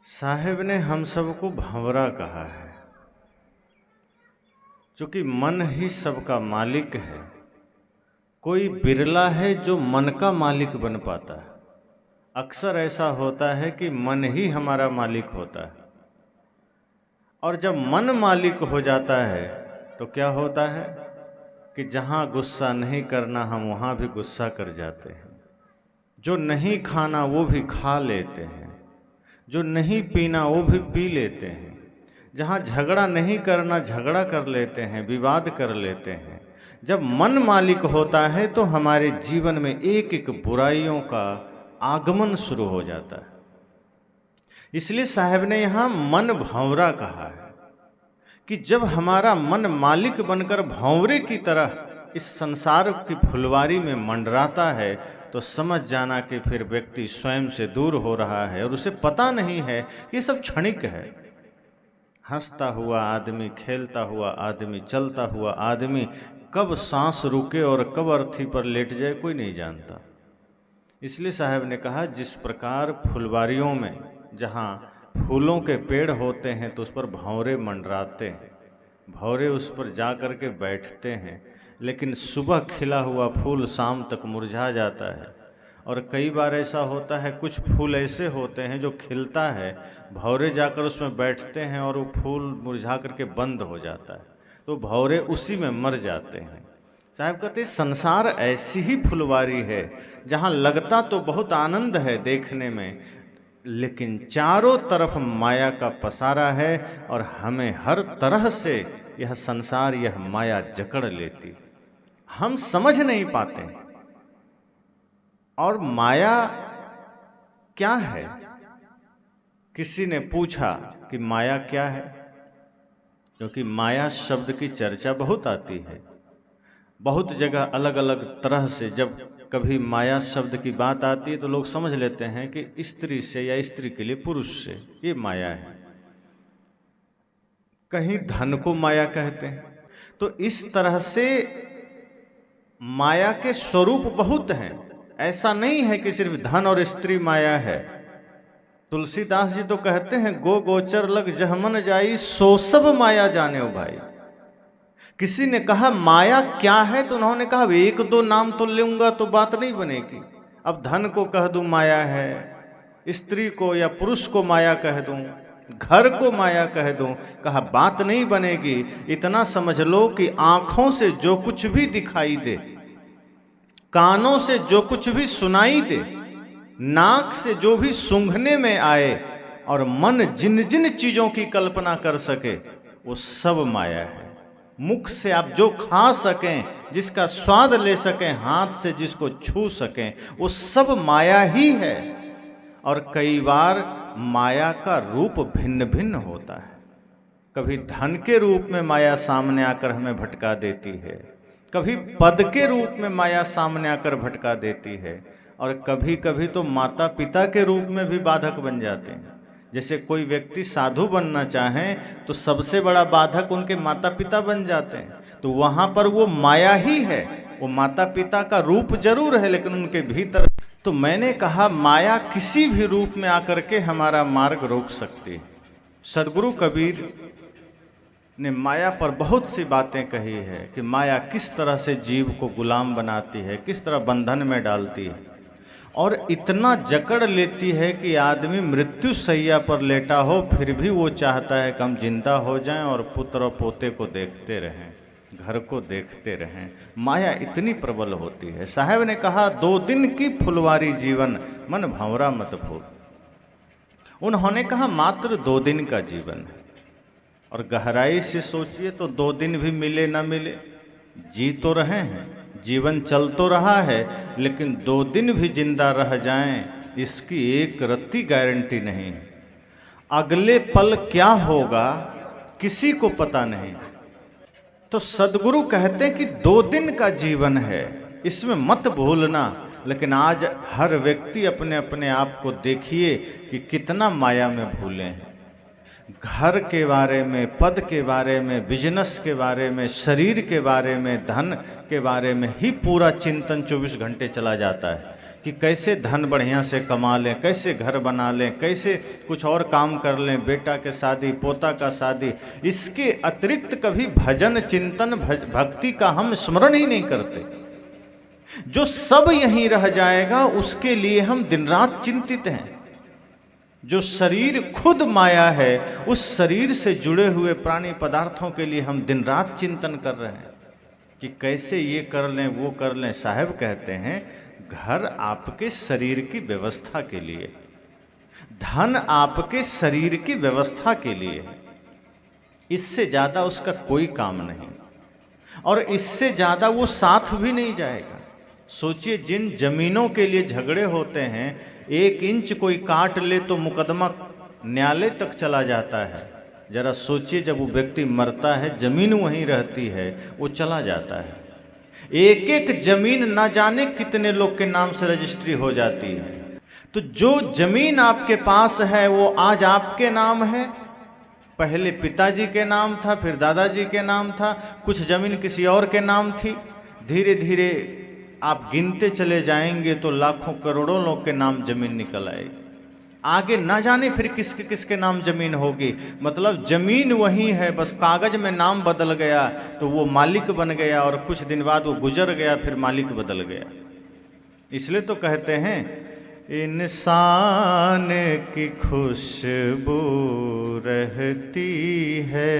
साहेब ने हम सबको भंवरा कहा है, चूंकि मन ही सबका मालिक है। कोई बिरला है जो मन का मालिक बन पाता है। अक्सर ऐसा होता है कि मन ही हमारा मालिक होता है, और जब मन मालिक हो जाता है तो क्या होता है कि जहाँ गुस्सा नहीं करना हम वहाँ भी गुस्सा कर जाते हैं। जो नहीं खाना वो भी खा लेते हैं, जो नहीं पीना वो भी पी लेते हैं। जहाँ झगड़ा नहीं करना झगड़ा कर लेते हैं, विवाद कर लेते हैं। जब मन मालिक होता है तो हमारे जीवन में एक एक बुराइयों का आगमन शुरू हो जाता है। इसलिए साहब ने यहाँ मन भंवरा कहा है कि जब हमारा मन मालिक बनकर भंवरे की तरह इस संसार की फुलवारी में मंडराता है तो समझ जाना कि फिर व्यक्ति स्वयं से दूर हो रहा है और उसे पता नहीं है कि ये सब क्षणिक है। हंसता हुआ आदमी, खेलता हुआ आदमी, चलता हुआ आदमी कब सांस रुके और कब अर्थी पर लेट जाए कोई नहीं जानता। इसलिए साहब ने कहा जिस प्रकार फुलवारियों में जहाँ फूलों के पेड़ होते हैं तो उस पर भंवरे मंडराते हैं, भंवरे उस पर जा कर के बैठते हैं, लेकिन सुबह खिला हुआ फूल शाम तक मुरझा जाता है। और कई बार ऐसा होता है कुछ फूल ऐसे होते हैं जो खिलता है, भंवरे जाकर उसमें बैठते हैं और वो फूल मुरझा करके बंद हो जाता है, तो भंवरे उसी में मर जाते हैं। साहब कहते संसार ऐसी ही फुलवारी है जहाँ लगता तो बहुत आनंद है देखने में, लेकिन चारों तरफ माया का पसारा है और हमें हर तरह से यह संसार, यह माया जकड़ लेती। हम समझ नहीं पाते। और माया क्या है? किसी ने पूछा कि माया क्या है, क्योंकि माया शब्द की चर्चा बहुत आती है। बहुत जगह अलग अलग तरह से जब कभी माया शब्द की बात आती है तो लोग समझ लेते हैं कि स्त्री से या स्त्री के लिए पुरुष से ये माया है। कहीं धन को माया कहते हैं। तो इस तरह से माया के स्वरूप बहुत हैं। ऐसा नहीं है कि सिर्फ धन और स्त्री माया है। तुलसीदास जी तो कहते हैं गो गोचर लग जहमन जाई सो सब माया जाने ओ भाई। किसी ने कहा माया क्या है तो उन्होंने कहा एक दो नाम तो लूंगा तो बात नहीं बनेगी। अब धन को कह दूं माया है, स्त्री को या पुरुष को माया कह दूं, घर को माया कह दूं, कहा बात नहीं बनेगी। इतना समझ लो कि आंखों से जो कुछ भी दिखाई दे, कानों से जो कुछ भी सुनाई दे, नाक से जो भी सूंघने में आए और मन जिन जिन चीजों की कल्पना कर सके वो सब माया है। मुख से आप जो खा सकें, जिसका स्वाद ले सकें, हाथ से जिसको छू सकें, वो सब माया ही है। और कई बार माया का रूप भिन्न भिन्न होता है। कभी धन के रूप में माया सामने आकर हमें भटका देती है, कभी पद के रूप में माया सामने आकर भटका देती है, और कभी कभी तो माता पिता के रूप में भी बाधक बन जाते हैं। जैसे कोई व्यक्ति साधु बनना चाहे तो सबसे बड़ा बाधक उनके माता पिता बन जाते हैं, तो वहाँ पर वो माया ही है। वो माता पिता का रूप जरूर है लेकिन उनके भीतर। तो मैंने कहा माया किसी भी रूप में आकर के हमारा मार्ग रोक सकती है। सदगुरु कबीर ने माया पर बहुत सी बातें कही है कि माया किस तरह से जीव को गुलाम बनाती है, किस तरह बंधन में डालती है, और इतना जकड़ लेती है कि आदमी मृत्यु शैया पर लेटा हो फिर भी वो चाहता है कि हम जिंदा हो जाएं और पुत्र और पोते को देखते रहें, घर को देखते रहें। माया इतनी प्रबल होती है। साहब ने कहा 2 दिन की फुलवारी जीवन, मन भंवरा मत भूल। उन्होंने कहा मात्र 2 दिन का जीवन है, और गहराई से सोचिए तो 2 दिन भी मिले ना मिले, जी तो रहे हैं, जीवन चल तो रहा है, लेकिन 2 दिन भी जिंदा रह जाएं इसकी एक रत्ती गारंटी नहीं है। अगले पल क्या होगा किसी को पता नहीं। तो सदगुरु कहते हैं कि 2 दिन का जीवन है, इसमें मत भूलना। लेकिन आज हर व्यक्ति अपने अपने आप को देखिए कि कितना माया में भूले हैं। घर के बारे में, पद के बारे में, बिजनेस के बारे में, शरीर के बारे में, धन के बारे में ही पूरा चिंतन 24 घंटे चला जाता है। कि कैसे धन बढ़िया से कमा लें, कैसे घर बना लें, कैसे कुछ और काम कर लें, बेटा के शादी, पोता का शादी। इसके अतिरिक्त कभी भजन चिंतन भक्ति का हम स्मरण ही नहीं करते। जो सब यहीं रह जाएगा उसके लिए हम दिन रात चिंतित हैं। जो शरीर खुद माया है, उस शरीर से जुड़े हुए प्राणी पदार्थों के लिए हम दिन रात चिंतन कर रहे हैं कि कैसे ये कर लें, वो कर लें। साहब कहते हैं घर आपके शरीर की व्यवस्था के लिए, धन आपके शरीर की व्यवस्था के लिए है, इससे ज़्यादा उसका कोई काम नहीं, और इससे ज़्यादा वो साथ भी नहीं जाएगा। सोचिए, जिन जमीनों के लिए झगड़े होते हैं, 1 इंच कोई काट ले तो मुकदमा न्यायालय तक चला जाता है। जरा सोचिए, जब वो व्यक्ति मरता है, जमीन वहीं रहती है, वो चला जाता है। एक एक जमीन ना जाने कितने लोग के नाम से रजिस्ट्री हो जाती है। तो जो जमीन आपके पास है वो आज आपके नाम है, पहले पिताजी के नाम था, फिर दादाजी के नाम था, कुछ जमीन किसी और के नाम थी। धीरे धीरे आप गिनते चले जाएंगे तो लाखों करोड़ों लोग के नाम जमीन निकल आएगी। आगे ना जाने फिर किसके किसके नाम जमीन होगी। मतलब जमीन वही है, बस कागज में नाम बदल गया तो वो मालिक बन गया, और कुछ दिन बाद वो गुजर गया, फिर मालिक बदल गया। इसलिए तो कहते हैं इंसान की खुशबू रहती है,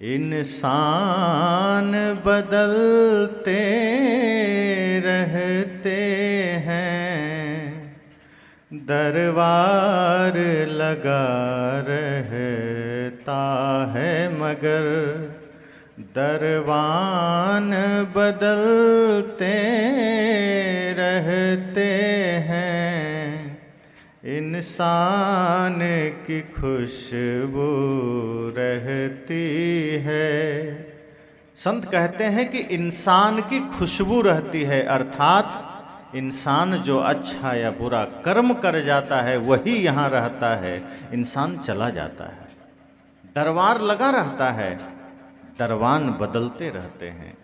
इंसान बदलते रहते हैं, दरबार लगा रहता है मगर दरबान बदलते रहते हैं, इंसान की खुशबू रहती है। संत कहते हैं कि इंसान की खुशबू रहती है, अर्थात इंसान जो अच्छा या बुरा कर्म कर जाता है वही यहाँ रहता है, इंसान चला जाता है। दरबार लगा रहता है, दरबान बदलते रहते हैं।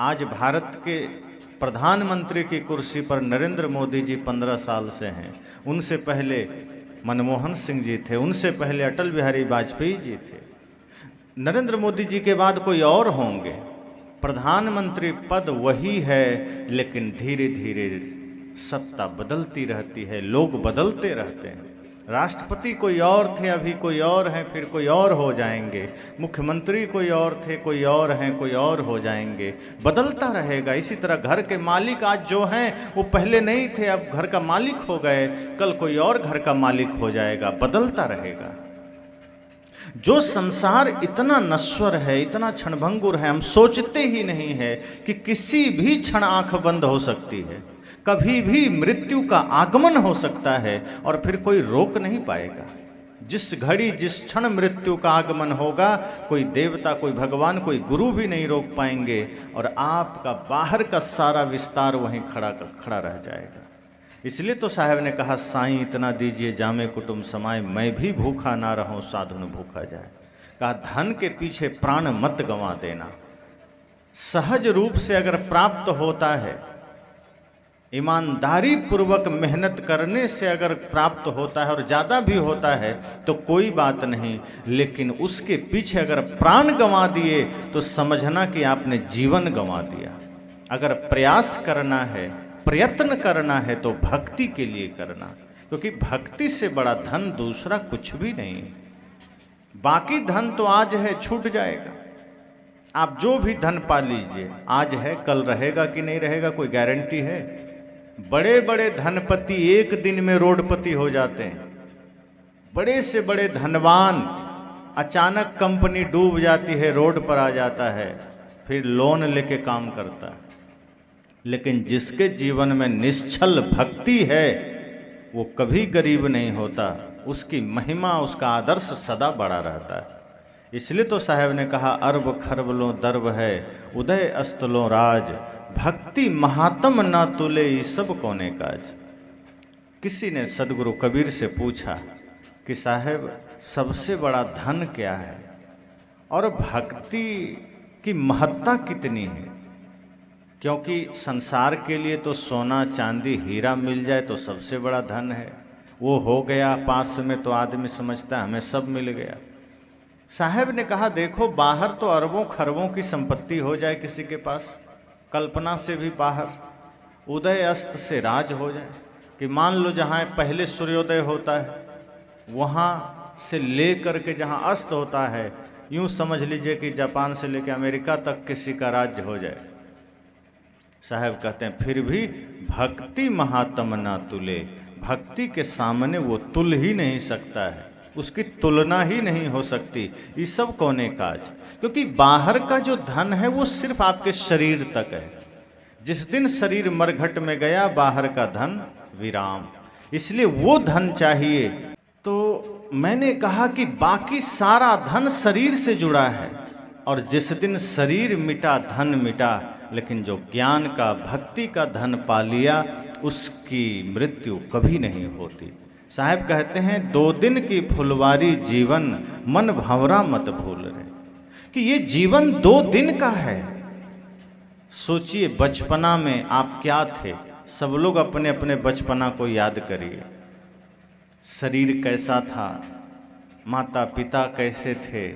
आज भारत के प्रधानमंत्री की कुर्सी पर नरेंद्र मोदी जी 15 साल से हैं। उनसे पहले मनमोहन सिंह जी थे, उनसे पहले अटल बिहारी वाजपेयी जी थे। नरेंद्र मोदी जी के बाद कोई और होंगे। प्रधानमंत्री पद वही है, लेकिन धीरे धीरे सत्ता बदलती रहती है, लोग बदलते रहते हैं। राष्ट्रपति कोई और थे, अभी कोई और हैं, फिर कोई और हो जाएंगे। मुख्यमंत्री कोई और थे, कोई और हैं, कोई और हो जाएंगे। बदलता रहेगा। इसी तरह घर के मालिक आज जो हैं वो पहले नहीं थे, अब घर का मालिक हो गए, कल कोई और घर का मालिक हो जाएगा। बदलता रहेगा। जो संसार इतना नश्वर है, इतना क्षणभंगुर है, हम सोचते ही नहीं है कि किसी भी क्षण आंख बंद हो सकती है, कभी भी मृत्यु का आगमन हो सकता है और फिर कोई रोक नहीं पाएगा। जिस घड़ी जिस क्षण मृत्यु का आगमन होगा, कोई देवता, कोई भगवान, कोई गुरु भी नहीं रोक पाएंगे, और आपका बाहर का सारा विस्तार वहीं खड़ा रह जाएगा। इसलिए तो साहब ने कहा, साईं इतना दीजिए जामे कुटुंब समाए, मैं भी भूखा ना रहूं साधु न भूखा जाए। कहा धन के पीछे प्राण मत गंवा देना। सहज रूप से अगर प्राप्त होता है, ईमानदारी पूर्वक मेहनत करने से अगर प्राप्त होता है और ज़्यादा भी होता है तो कोई बात नहीं, लेकिन उसके पीछे अगर प्राण गंवा दिए तो समझना कि आपने जीवन गंवा दिया। अगर प्रयास करना है, प्रयत्न करना है तो भक्ति के लिए करना, क्योंकि भक्ति से बड़ा धन दूसरा कुछ भी नहीं। बाकी धन तो आज है, छूट जाएगा। आप जो भी धन पा लीजिए, आज है कल रहेगा कि नहीं रहेगा कोई गारंटी है? बड़े बड़े धनपति एक दिन में रोडपति हो जाते हैं। बड़े से बड़े धनवान, अचानक कंपनी डूब जाती है, रोड पर आ जाता है, फिर लोन लेके काम करता है। लेकिन जिसके जीवन में निश्चल भक्ति है वो कभी गरीब नहीं होता, उसकी महिमा, उसका आदर्श सदा बड़ा रहता है। इसलिए तो साहब ने कहा, अरब खरब लो दर्ब है, उदय अस्तलो राज, भक्ति महात्म ना तुले ये सब कोने काज। किसी ने सदगुरु कबीर से पूछा कि साहब सबसे बड़ा धन क्या है और भक्ति की महत्ता कितनी है? क्योंकि संसार के लिए तो सोना चांदी हीरा मिल जाए तो सबसे बड़ा धन है, वो हो गया पास में तो आदमी समझता है हमें सब मिल गया। साहब ने कहा देखो बाहर तो अरबों खरबों की संपत्ति हो जाए किसी के पास, कल्पना से भी बाहर, उदय अस्त से राज हो जाए कि मान लो जहाँ पहले सूर्योदय होता है वहाँ से ले करके जहाँ अस्त होता है, यूँ समझ लीजिए कि जापान से लेकर अमेरिका तक किसी का राज्य हो जाए। साहब कहते हैं फिर भी भक्ति महात्म ना तुले, भक्ति के सामने वो तुल ही नहीं सकता है, उसकी तुलना ही नहीं हो सकती। ये सब कोने काज, क्योंकि बाहर का जो धन है वो सिर्फ आपके शरीर तक है। जिस दिन शरीर मरघट में गया बाहर का धन विराम, इसलिए वो धन चाहिए। तो मैंने कहा कि बाकी सारा धन शरीर से जुड़ा है, और जिस दिन शरीर मिटा धन मिटा, लेकिन जो ज्ञान का भक्ति का धन पा लिया उसकी मृत्यु कभी नहीं होती। साहब कहते हैं 2 दिन की फुलवारी जीवन, मन भंवरा मत भूल रहे, कि ये जीवन 2 दिन का है। सोचिए बचपना में आप क्या थे, सब लोग अपने अपने बचपना को याद करिए। शरीर कैसा था, माता पिता कैसे थे,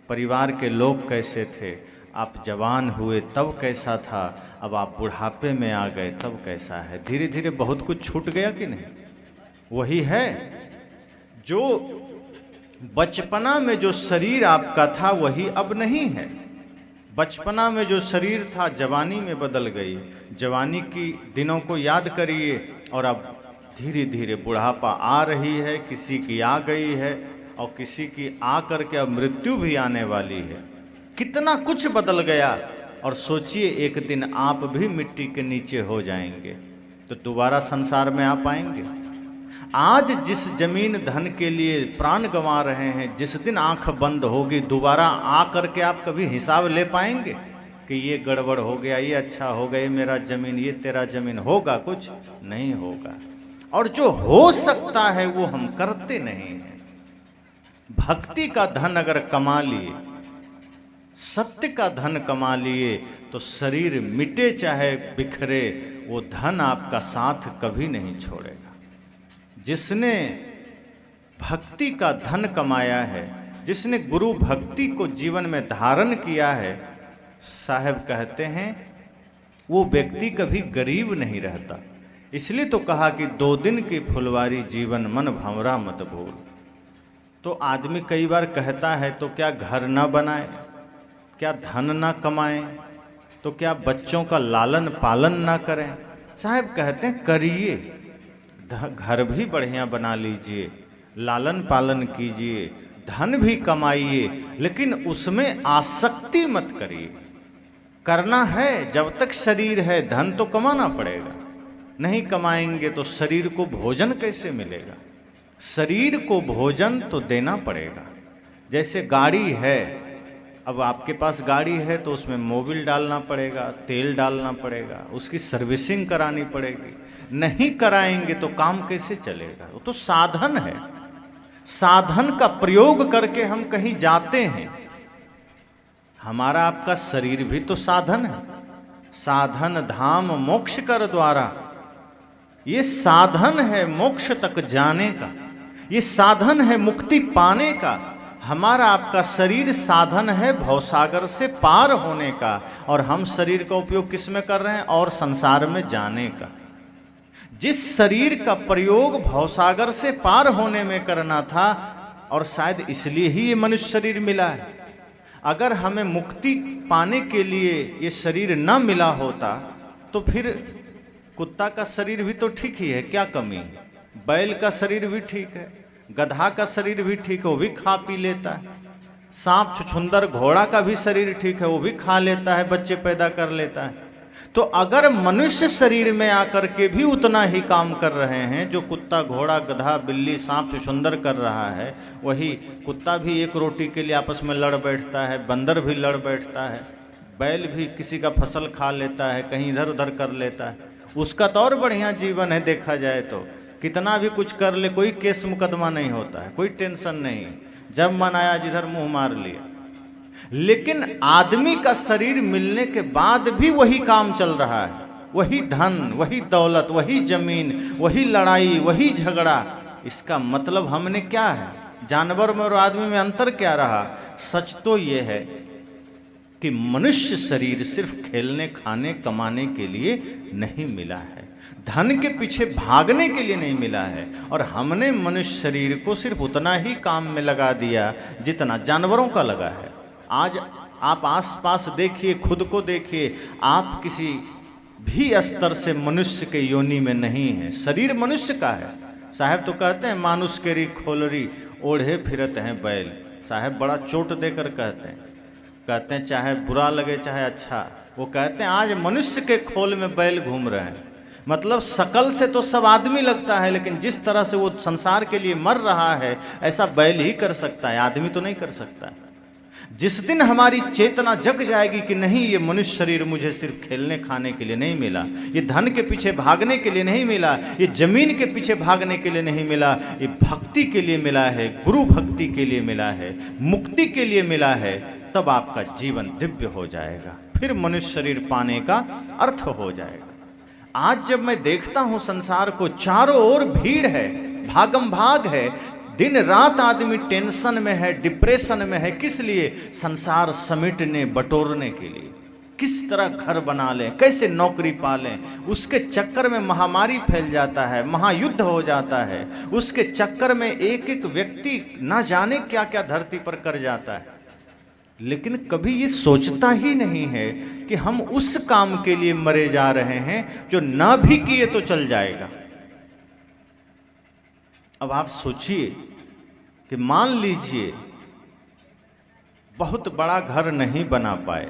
परिवार के लोग कैसे थे, आप जवान हुए तब कैसा था, अब आप बुढ़ापे में आ गए तब कैसा है। धीरे धीरे बहुत कुछ छूट गया कि नहीं? वही है जो बचपना में जो शरीर आपका था वही अब नहीं है। बचपना में जो शरीर था जवानी में बदल गई। जवानी की दिनों को याद करिए, और अब धीरे धीरे बुढ़ापा आ रही है, किसी की आ गई है और किसी की आ करके अब मृत्यु भी आने वाली है। कितना कुछ बदल गया। और सोचिए एक दिन आप भी मिट्टी के नीचे हो जाएंगे तो दोबारा संसार में आ पाएंगे? आज जिस जमीन धन के लिए प्राण गंवा रहे हैं, जिस दिन आंख बंद होगी दोबारा आ करके आप कभी हिसाब ले पाएंगे कि ये गड़बड़ हो गया, ये अच्छा हो गया, ये मेरा जमीन, ये तेरा जमीन? होगा? कुछ नहीं होगा। और जो हो सकता है वो हम करते नहीं हैं। भक्ति का धन अगर कमा लिए, सत्य का धन कमा लिए, तो शरीर मिटे चाहे बिखरे, वो धन आपका साथ कभी नहीं छोड़ेगा। जिसने भक्ति का धन कमाया है, जिसने गुरु भक्ति को जीवन में धारण किया है, साहब कहते हैं वो व्यक्ति कभी गरीब नहीं रहता। इसलिए तो कहा कि 2 दिन की फुलवारी जीवन, मन भंवरा मत भूल। तो आदमी कई बार कहता है तो क्या घर ना बनाए, क्या धन ना कमाएं, तो क्या बच्चों का लालन पालन ना करें? साहब कहते हैं करिए, घर भी बढ़िया बना लीजिए, लालन पालन कीजिए, धन भी कमाइए, लेकिन उसमें आसक्ति मत करिए। करना है जब तक शरीर है, धन तो कमाना पड़ेगा। नहीं कमाएंगे तो शरीर को भोजन कैसे मिलेगा? शरीर को भोजन तो देना पड़ेगा। जैसे गाड़ी है, अब आपके पास गाड़ी है तो उसमें मोबिल डालना पड़ेगा, तेल डालना पड़ेगा, उसकी सर्विसिंग करानी पड़ेगी। नहीं कराएंगे तो काम कैसे चलेगा? वो तो साधन है। साधन का प्रयोग करके हम कहीं जाते हैं। हमारा आपका शरीर भी तो साधन है। साधन धाम मोक्ष कर द्वारा, ये साधन है मोक्ष तक जाने का, ये साधन है मुक्ति पाने का। हमारा आपका शरीर साधन है भवसागर से पार होने का, और हम शरीर का उपयोग किस में कर रहे हैं? और संसार में जाने का। जिस शरीर का प्रयोग भवसागर से पार होने में करना था, और शायद इसलिए ही ये मनुष्य शरीर मिला है। अगर हमें मुक्ति पाने के लिए ये शरीर न मिला होता तो फिर कुत्ता का शरीर भी तो ठीक ही है, क्या कमी है? बैल का शरीर भी ठीक है, गधा का शरीर भी ठीक है, वो भी खा पी लेता है। सांप छुछुंदर घोड़ा का भी शरीर ठीक है, वो भी खा लेता है, बच्चे पैदा कर लेता है। तो अगर मनुष्य शरीर में आकर के भी उतना ही काम कर रहे हैं जो कुत्ता, घोड़ा, गधा, बिल्ली, सांप छुछुंदर कर रहा है, वही कुत्ता भी एक रोटी के लिए आपस में लड़ बैठता है, बंदर भी लड़ बैठता है, बैल भी किसी का फसल खा लेता है, कहीं इधर उधर कर लेता है, उसका तो और बढ़िया जीवन है। देखा जाए तो कितना भी कुछ कर ले, कोई केस मुकदमा नहीं होता है, कोई टेंशन नहीं, जब मन आया जिधर मुंह मार लिया। लेकिन आदमी का शरीर मिलने के बाद भी वही काम चल रहा है, वही धन, वही दौलत, वही जमीन, वही लड़ाई, वही झगड़ा। इसका मतलब हमने क्या है, जानवर में और आदमी में अंतर क्या रहा? सच तो ये है कि मनुष्य शरीर सिर्फ खेलने, खाने, कमाने के लिए नहीं मिला है, धन के पीछे भागने के लिए नहीं मिला है। और हमने मनुष्य शरीर को सिर्फ उतना ही काम में लगा दिया जितना जानवरों का लगा है। आज आप आसपास देखिए, खुद को देखिए, आप किसी भी स्तर से मनुष्य के योनि में नहीं है, शरीर मनुष्य का है। साहब तो कहते हैं मानुष केरी खोलरी ओढ़े फिरत हैं बैल। साहब बड़ा चोट देकर कहते हैं चाहे बुरा लगे चाहे अच्छा, वो कहते हैं आज मनुष्य के खोल में बैल घूम रहे हैं। मतलब शकल से तो सब आदमी लगता है, लेकिन जिस तरह से वो संसार के लिए मर रहा है ऐसा बैल ही कर सकता है, आदमी तो नहीं कर सकता। जिस दिन हमारी चेतना जग जाएगी कि नहीं, ये मनुष्य शरीर मुझे सिर्फ खेलने खाने के लिए नहीं मिला, ये धन के पीछे भागने के लिए नहीं मिला, ये जमीन के पीछे भागने के लिए नहीं मिला, ये भक्ति के लिए मिला है, गुरु भक्ति के लिए मिला है, मुक्ति के लिए मिला है, तब आपका जीवन दिव्य हो जाएगा, फिर मनुष्य शरीर पाने का अर्थ हो जाएगा। आज जब मैं देखता हूं संसार को, चारों ओर भीड़ है, भागम भाग है, दिन रात आदमी टेंशन में है, डिप्रेशन में है। किस लिए? संसार समेटने बटोरने के लिए, किस तरह घर बना लें, कैसे नौकरी पालें, उसके चक्कर में महामारी फैल जाता है, महायुद्ध हो जाता है, उसके चक्कर में एक एक व्यक्ति ना जाने क्या क्या धरती पर कर जाता है। लेकिन कभी ये सोचता ही नहीं है कि हम उस काम के लिए मरे जा रहे हैं जो ना भी किए तो चल जाएगा। अब आप सोचिए कि मान लीजिए बहुत बड़ा घर नहीं बना पाए,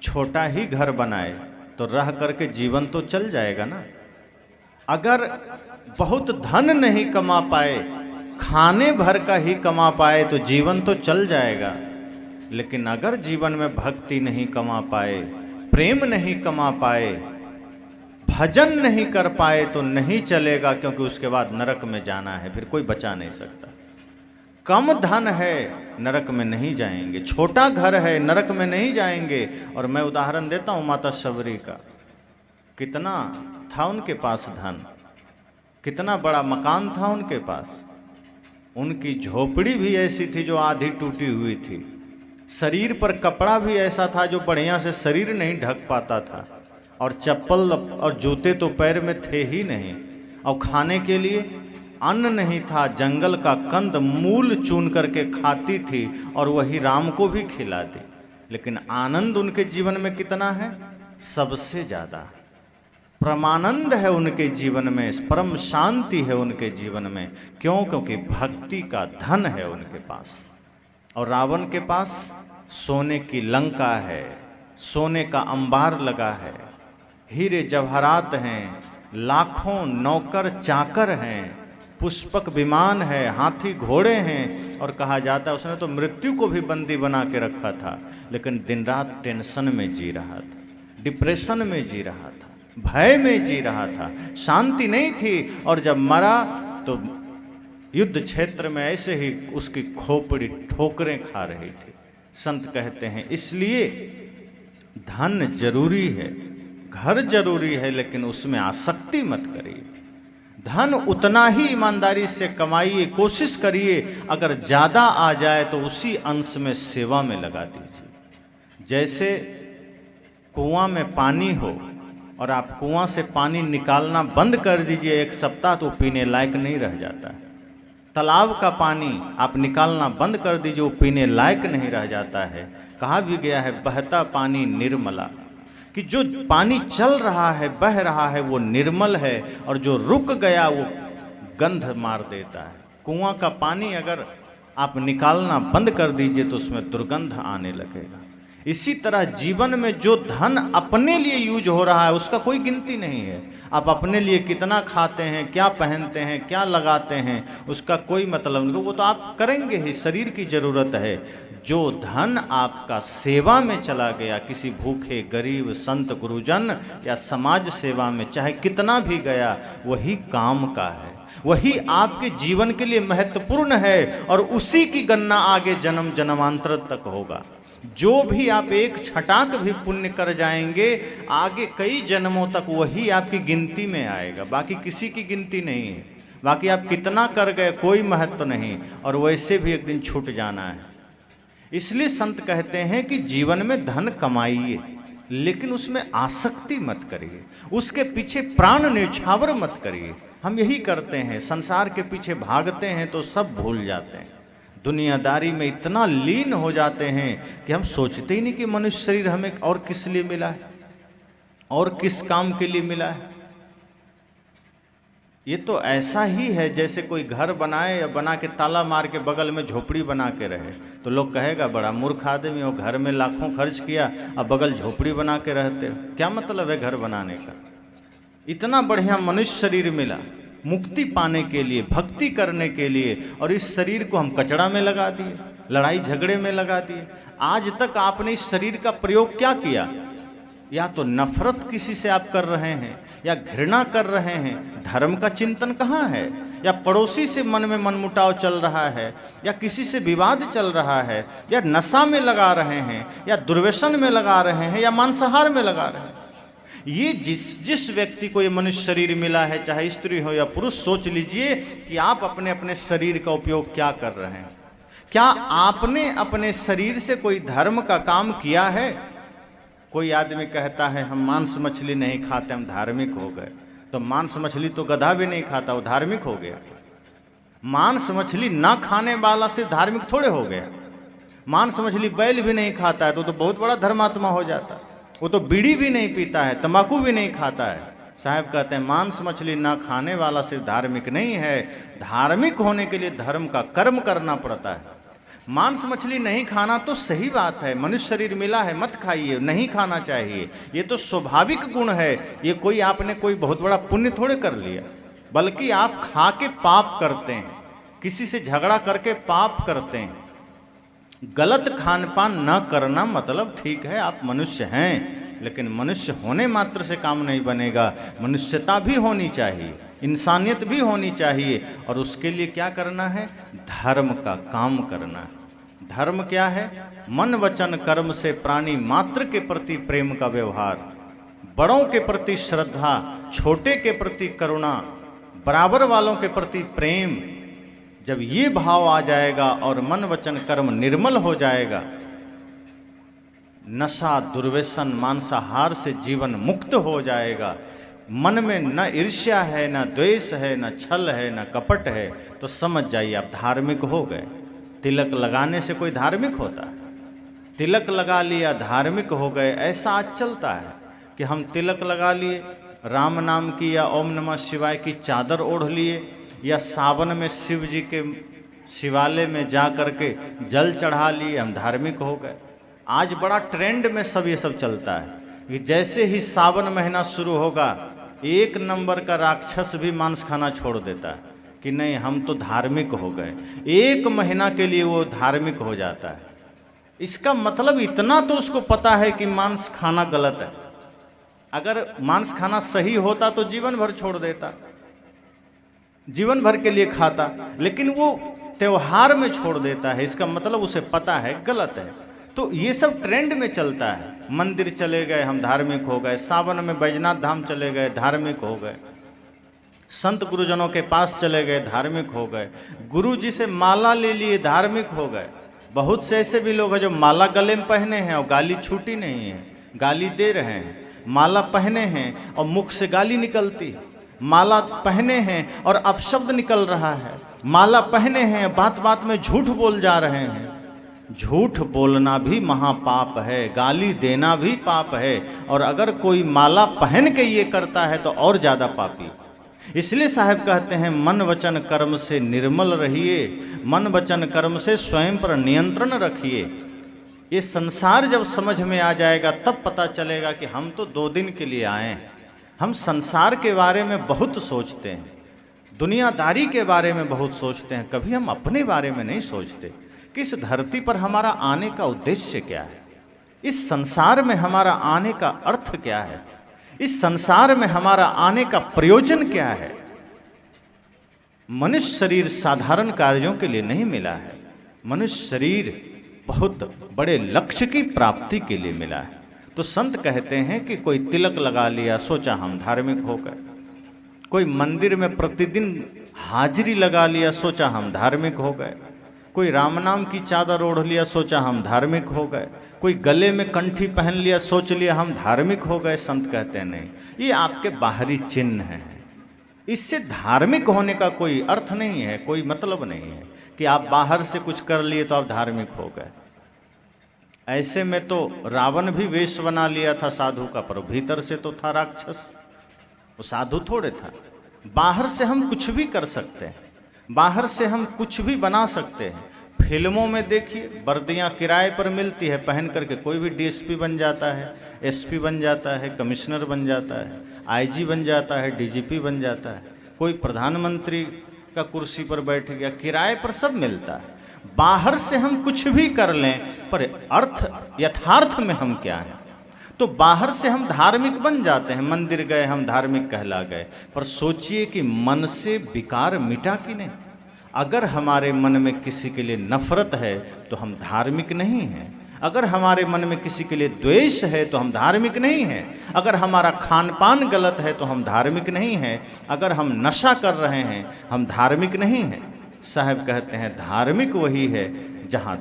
छोटा ही घर बनाए तो रह करके जीवन तो चल जाएगा ना। अगर बहुत धन नहीं कमा पाए, खाने भर का ही कमा पाए तो जीवन तो चल जाएगा। लेकिन अगर जीवन में भक्ति नहीं कमा पाए, प्रेम नहीं कमा पाए, भजन नहीं कर पाए तो नहीं चलेगा, क्योंकि उसके बाद नरक में जाना है, फिर कोई बचा नहीं सकता। कम धन है नरक में नहीं जाएंगे, छोटा घर है नरक में नहीं जाएंगे। और मैं उदाहरण देता हूँ माता शबरी का, कितना था उनके पास धन, कितना बड़ा मकान था उनके पास, उनकी झोपड़ी भी ऐसी थी जो आधी टूटी हुई थी, शरीर पर कपड़ा भी ऐसा था जो बढ़िया से शरीर नहीं ढक पाता था, और चप्पल और जूते तो पैर में थे ही नहीं, और खाने के लिए अन्न नहीं था, जंगल का कंद मूल चुन करके खाती थी और वही राम को भी खिलाती। लेकिन आनंद उनके जीवन में कितना है? सबसे ज़्यादा परमानंद है उनके जीवन में, परम शांति है उनके जीवन में। क्यों? क्योंकि भक्ति का धन है उनके पास। और रावण के पास सोने की लंका है, सोने का अंबार लगा है, हीरे जवाहरात हैं, लाखों नौकर चाकर हैं, पुष्पक विमान है, हाथी घोड़े हैं, और कहा जाता है उसने तो मृत्यु को भी बंदी बना के रखा था। लेकिन दिन रात टेंशन में जी रहा था, डिप्रेशन में जी रहा था, भय में जी रहा था, शांति नहीं थी। और जब मरा तो युद्ध क्षेत्र में ऐसे ही उसकी खोपड़ी ठोकरें खा रही थी। संत कहते हैं इसलिए धन जरूरी है, घर जरूरी है, लेकिन उसमें आसक्ति मत करिए। धन उतना ही ईमानदारी से कमाइए, कोशिश करिए, अगर ज़्यादा आ जाए तो उसी अंश में सेवा में लगा दीजिए। जैसे कुआं में पानी हो और आप कुआं से पानी निकालना बंद कर दीजिए एक सप्ताह, तो पीने लायक नहीं रह जाता है। तालाब का पानी आप निकालना बंद कर दीजिए, वो पीने लायक नहीं रह जाता है। कहा भी गया है बहता पानी निर्मला, कि जो पानी चल रहा है, बह रहा है, वो निर्मल है, और जो रुक गया वो गंध मार देता है। कुआं का पानी अगर आप निकालना बंद कर दीजिए तो उसमें दुर्गंध आने लगेगा। इसी तरह जीवन में जो धन अपने लिए यूज हो रहा है उसका कोई गिनती नहीं है। आप अपने लिए कितना खाते हैं, क्या पहनते हैं, क्या लगाते हैं, उसका कोई मतलब नहीं, वो तो आप करेंगे ही, शरीर की ज़रूरत है। जो धन आपका सेवा में चला गया, किसी भूखे गरीब संत गुरुजन या समाज सेवा में चाहे कितना भी गया, वही काम का है। वही आपके जीवन के लिए महत्वपूर्ण है और उसी की गणना आगे जन्म जन्मांतर तक होगा। जो भी आप एक छटाक भी पुण्य कर जाएंगे आगे कई जन्मों तक वही आपकी गिनती में आएगा, बाकी किसी की गिनती नहीं है। बाकी आप कितना कर गए कोई महत्व नहीं, और वैसे भी एक दिन छूट जाना है। इसलिए संत कहते हैं कि जीवन में धन कमाइए लेकिन उसमें आसक्ति मत करिए, उसके पीछे प्राण न्यौछावर मत करिए। हम यही करते हैं, संसार के पीछे भागते हैं तो सब भूल जाते हैं, दुनियादारी में इतना लीन हो जाते हैं कि हम सोचते ही नहीं कि मनुष्य शरीर हमें और किस लिए मिला है और किस काम के लिए मिला है। ये तो ऐसा ही है जैसे कोई घर बनाए या बना के ताला मार के बगल में झोपड़ी बना के रहे, तो लोग कहेगा बड़ा मूर्ख आदमी हो, घर में लाखों खर्च किया अब बगल झोपड़ी बना के रहते हो, क्या मतलब है घर बनाने का। इतना बढ़िया मनुष्य शरीर मिला मुक्ति पाने के लिए, भक्ति करने के लिए, और इस शरीर को हम कचड़ा में लगा दिए, लड़ाई झगड़े में लगा दिए। आज तक आपने इस शरीर का प्रयोग क्या किया? या तो नफरत किसी से आप कर रहे हैं या घृणा कर रहे हैं, धर्म का चिंतन कहाँ है? या पड़ोसी से मन में मनमुटाव चल रहा है, या किसी से विवाद चल रहा है, या नशा में लगा रहे हैं, या दुर्व्यसन में लगा रहे हैं, या मांसाहार में लगा रहे हैं। ये जिस व्यक्ति को ये मनुष्य शरीर मिला है, चाहे स्त्री हो या पुरुष, सोच लीजिए कि आप अपने अपने शरीर का उपयोग क्या कर रहे हैं। क्या आपने अपने शरीर से कोई धर्म का काम किया है? कोई आदमी कहता है हम मांस मछली नहीं खाते, हम धार्मिक हो गए। तो मांस मछली तो गधा भी नहीं खाता, वो धार्मिक हो गया। मांस मछली ना खाने वाला से धार्मिक थोड़े हो गया। मांस मछली बैल भी नहीं खाता है तो बहुत बड़ा धर्मात्मा हो जाता है। वो तो बीड़ी भी नहीं पीता है, तंबाकू भी नहीं खाता है। साहब कहते हैं मांस मछली ना खाने वाला सिर्फ धार्मिक नहीं है, धार्मिक होने के लिए धर्म का कर्म करना पड़ता है। मांस मछली नहीं खाना तो सही बात है, मनुष्य शरीर मिला है, मत खाइए, नहीं खाना चाहिए, ये तो स्वाभाविक गुण है। ये कोई आपने कोई बहुत बड़ा पुण्य थोड़े कर लिया, बल्कि आप खा के पाप करते हैं, किसी से झगड़ा करके पाप करते हैं। गलत खान पान न करना मतलब ठीक है आप मनुष्य हैं, लेकिन मनुष्य होने मात्र से काम नहीं बनेगा, मनुष्यता भी होनी चाहिए, इंसानियत भी होनी चाहिए। और उसके लिए क्या करना है? धर्म का काम करना है। धर्म क्या है? मन वचन कर्म से प्राणी मात्र के प्रति प्रेम का व्यवहार, बड़ों के प्रति श्रद्धा, छोटे के प्रति करुणा, बराबर वालों के प्रति प्रेम। जब ये भाव आ जाएगा और मन वचन कर्म निर्मल हो जाएगा, नशा दुर्व्यसन मांसाहार से जीवन मुक्त हो जाएगा, मन में न ईर्ष्या है, न द्वेष है, न छल है, न कपट है, तो समझ जाइए आप धार्मिक हो गए। तिलक लगाने से कोई धार्मिक होता है? तिलक लगा लिया धार्मिक हो गए, ऐसा आज चलता है कि हम तिलक लगा लिए, राम नाम की या ओम नमः शिवाय की चादर ओढ़ लिए, या सावन में शिव जी के शिवालय में जा कर के जल चढ़ा लिए, हम धार्मिक हो गए। आज बड़ा ट्रेंड में सब ये सब चलता है कि जैसे ही सावन महीना शुरू होगा एक नंबर का राक्षस भी मांस खाना छोड़ देता है कि नहीं हम तो धार्मिक हो गए। एक महीना के लिए वो धार्मिक हो जाता है। इसका मतलब इतना तो उसको पता है कि मांस खाना गलत है। अगर मांस खाना सही होता तो जीवन भर छोड़ देता, जीवन भर के लिए खाता, लेकिन वो त्योहार में छोड़ देता है। इसका मतलब उसे पता है गलत है। तो ये सब ट्रेंड में चलता है। मंदिर चले गए हम धार्मिक हो गए, सावन में बैजनाथ धाम चले गए धार्मिक हो गए, संत गुरुजनों के पास चले गए धार्मिक हो गए, गुरु जी से माला ले लिए धार्मिक हो गए। बहुत से ऐसे भी लोग हैं जो माला गले में पहने हैं और गाली छूटी नहीं है, गाली दे रहे हैं। माला पहने हैं और मुख से गाली निकलती, माला पहने हैं और अपशब्द निकल रहा है, माला पहने हैं बात बात में झूठ बोल जा रहे हैं। झूठ बोलना भी महापाप है, गाली देना भी पाप है, और अगर कोई माला पहन के ये करता है तो और ज़्यादा पापी। इसलिए साहब कहते हैं मन वचन कर्म से निर्मल रहिए, मन वचन कर्म से स्वयं पर नियंत्रण रखिए। ये संसार जब समझ में आ जाएगा तब पता चलेगा कि हम तो 2 दिन के लिए आए हैं। हम संसार के बारे में बहुत सोचते हैं, दुनियादारी के बारे में बहुत सोचते हैं, कभी हम अपने बारे में नहीं सोचते कि इस धरती पर हमारा आने का उद्देश्य क्या है, इस संसार में हमारा आने का अर्थ क्या है, इस संसार में हमारा आने का प्रयोजन क्या है। मनुष्य शरीर साधारण कार्यों के लिए नहीं मिला है, मनुष्य शरीर बहुत बड़े लक्ष्य की प्राप्ति के लिए मिला है। तो संत कहते हैं कि कोई तिलक लगा लिया, सोचा हम धार्मिक हो गए, कोई मंदिर में प्रतिदिन हाजिरी लगा लिया, सोचा हम धार्मिक हो गए, कोई राम नाम की चादर ओढ़ लिया, सोचा हम धार्मिक हो गए, कोई गले में कंठी पहन लिया, सोच लिया हम धार्मिक हो गए। संत कहते हैं नहीं, ये आपके बाहरी चिन्ह हैं, इससे धार्मिक होने का कोई अर्थ नहीं है, कोई मतलब नहीं है कि आप बाहर से कुछ कर लिए तो आप धार्मिक हो गए। ऐसे में तो रावण भी वेश बना लिया था साधु का, पर भीतर से तो था राक्षस, वो साधु थोड़े था। बाहर से हम कुछ भी कर सकते हैं, बाहर से हम कुछ भी बना सकते हैं। फिल्मों में देखिए, वर्दियाँ किराए पर मिलती है, पहन करके कोई भी डीएसपी बन जाता है, एसपी बन जाता है, कमिश्नर बन जाता है, आईजी बन जाता है, डीजीपी बन जाता है, कोई प्रधानमंत्री का कुर्सी पर बैठ गया, किराए पर सब मिलता है। बाहर से हम कुछ भी कर लें, पर अर्थ यथार्थ में हम क्या हैं? तो बाहर से हम धार्मिक बन जाते हैं, मंदिर गए हम धार्मिक कहला गए, पर सोचिए कि मन से विकार मिटा कि नहीं। अगर हमारे मन में किसी के लिए नफरत है तो हम धार्मिक नहीं हैं, अगर हमारे मन में किसी के लिए द्वेष है तो हम धार्मिक नहीं हैं, अगर हमारा खान पान गलत है तो हम धार्मिक नहीं हैं, अगर हम नशा कर रहे हैं हम धार्मिक नहीं हैं। साहब कहते हैं धार्मिक वही है जहाँ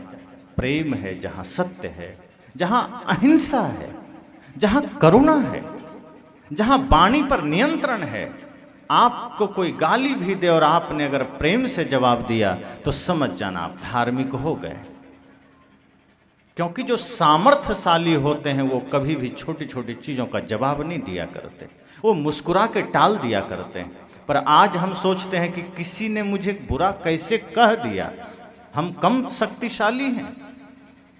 प्रेम है, जहाँ सत्य है, जहाँ अहिंसा है, जहाँ करुणा है, जहाँ वाणी पर नियंत्रण है। आपको कोई गाली भी दे और आपने अगर प्रेम से जवाब दिया तो समझ जाना आप धार्मिक हो गए। क्योंकि जो सामर्थ्यशाली होते हैं वो कभी भी छोटी छोटी चीज़ों का जवाब नहीं दिया करते, वो मुस्कुरा के टाल दिया करते हैं। पर आज हम सोचते हैं कि किसी ने मुझे बुरा कैसे कह दिया, हम कम शक्तिशाली हैं।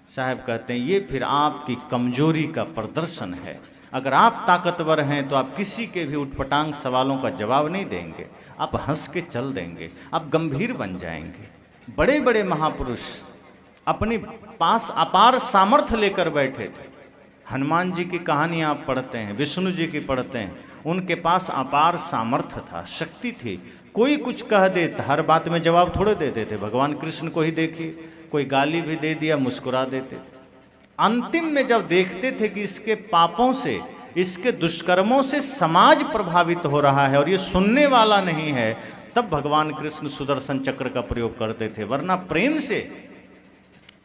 साहब कहते हैं ये फिर आपकी कमजोरी का प्रदर्शन है। अगर आप ताकतवर हैं तो आप किसी के भी उटपटांग सवालों का जवाब नहीं देंगे, आप हंस के चल देंगे, आप गंभीर बन जाएंगे। बड़े बड़े महापुरुष अपने पास अपार सामर्थ्य लेकर बैठे थे। हनुमान जी की कहानी आप पढ़ते हैं, विष्णु जी की पढ़ते हैं, उनके पास अपार सामर्थ्य था, शक्ति थी। कोई कुछ कह दे तो हर बात में जवाब थोड़े देते थे। भगवान कृष्ण को ही देखिए, कोई गाली भी दे दिया मुस्कुरा देते थे। अंतिम में जब देखते थे कि इसके पापों से, इसके दुष्कर्मों से समाज प्रभावित हो रहा है और ये सुनने वाला नहीं है, तब भगवान कृष्ण सुदर्शन चक्र का प्रयोग करते थे, वरना प्रेम से।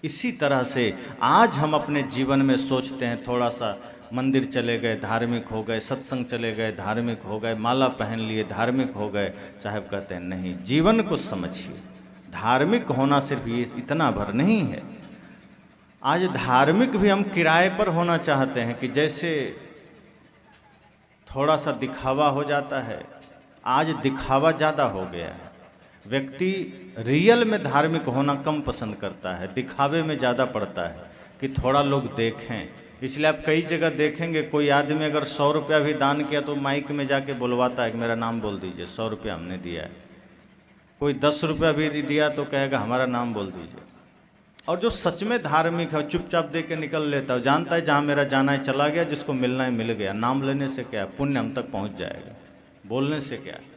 इसी तरह से आज हम अपने जीवन में सोचते हैं, थोड़ा सा मंदिर चले गए धार्मिक हो गए, सत्संग चले गए धार्मिक हो गए, माला पहन लिए धार्मिक हो गए। साहब कहते हैं नहीं, जीवन को समझिए। धार्मिक होना सिर्फ ये इतना भर नहीं है। आज धार्मिक भी हम किराए पर होना चाहते हैं कि जैसे थोड़ा सा दिखावा हो जाता है। आज दिखावा ज़्यादा हो गया है, व्यक्ति रियल में धार्मिक होना कम पसंद करता है, दिखावे में ज़्यादा पड़ता है कि थोड़ा लोग देखें। इसलिए आप कई जगह देखेंगे कोई आदमी अगर 100 रुपया भी दान किया तो माइक में जाके बुलवाता है कि मेरा नाम बोल दीजिए, 100 रुपया हमने दिया है। कोई 10 रुपया भी दिया तो कहेगा हमारा नाम बोल दीजिए। और जो सच में धार्मिक है चुपचाप दे के निकल लेता है, जानता है जहाँ मेरा जाना है चला गया, जिसको मिलना है मिल गया। नाम लेने से क्या है, पुण्य हम तक पहुँच जाएगा, बोलने से क्या है।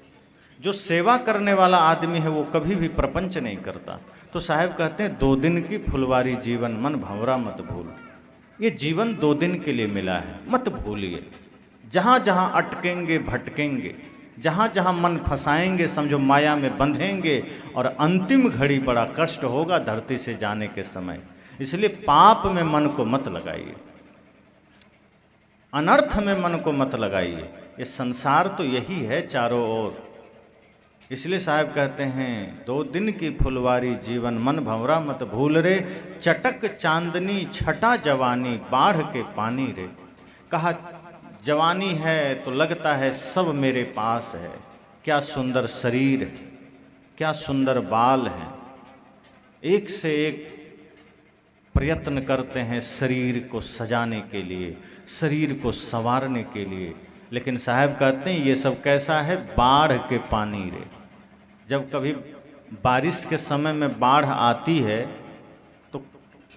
जो सेवा करने वाला आदमी है वो कभी भी प्रपंच नहीं करता। तो साहब कहते हैं 2 दिन की फुलवारी जीवन, मन भंवरा मत भूल। ये जीवन 2 दिन के लिए मिला है, मत भूलिए। जहाँ जहाँ अटकेंगे भटकेंगे, जहाँ जहाँ मन फंसाएंगे समझो माया में बंधेंगे, और अंतिम घड़ी बड़ा कष्ट होगा धरती से जाने के समय। इसलिए पाप में मन को मत लगाइए, अनर्थ में मन को मत लगाइए। ये संसार तो यही है चारों ओर। इसलिए साहब कहते हैं 2 दिन की फुलवारी जीवन, मन भंवरा मत भूल रे, चटक चांदनी छटा जवानी, बाढ़ के पानी रे। कहा जवानी है तो लगता है सब मेरे पास है, क्या सुंदर शरीर है, क्या सुंदर बाल हैं, एक से एक प्रयत्न करते हैं शरीर को सजाने के लिए, शरीर को संवारने के लिए। लेकिन साहब कहते हैं ये सब कैसा है, बाढ़ के पानी रे। जब कभी बारिश के समय में बाढ़ आती है तो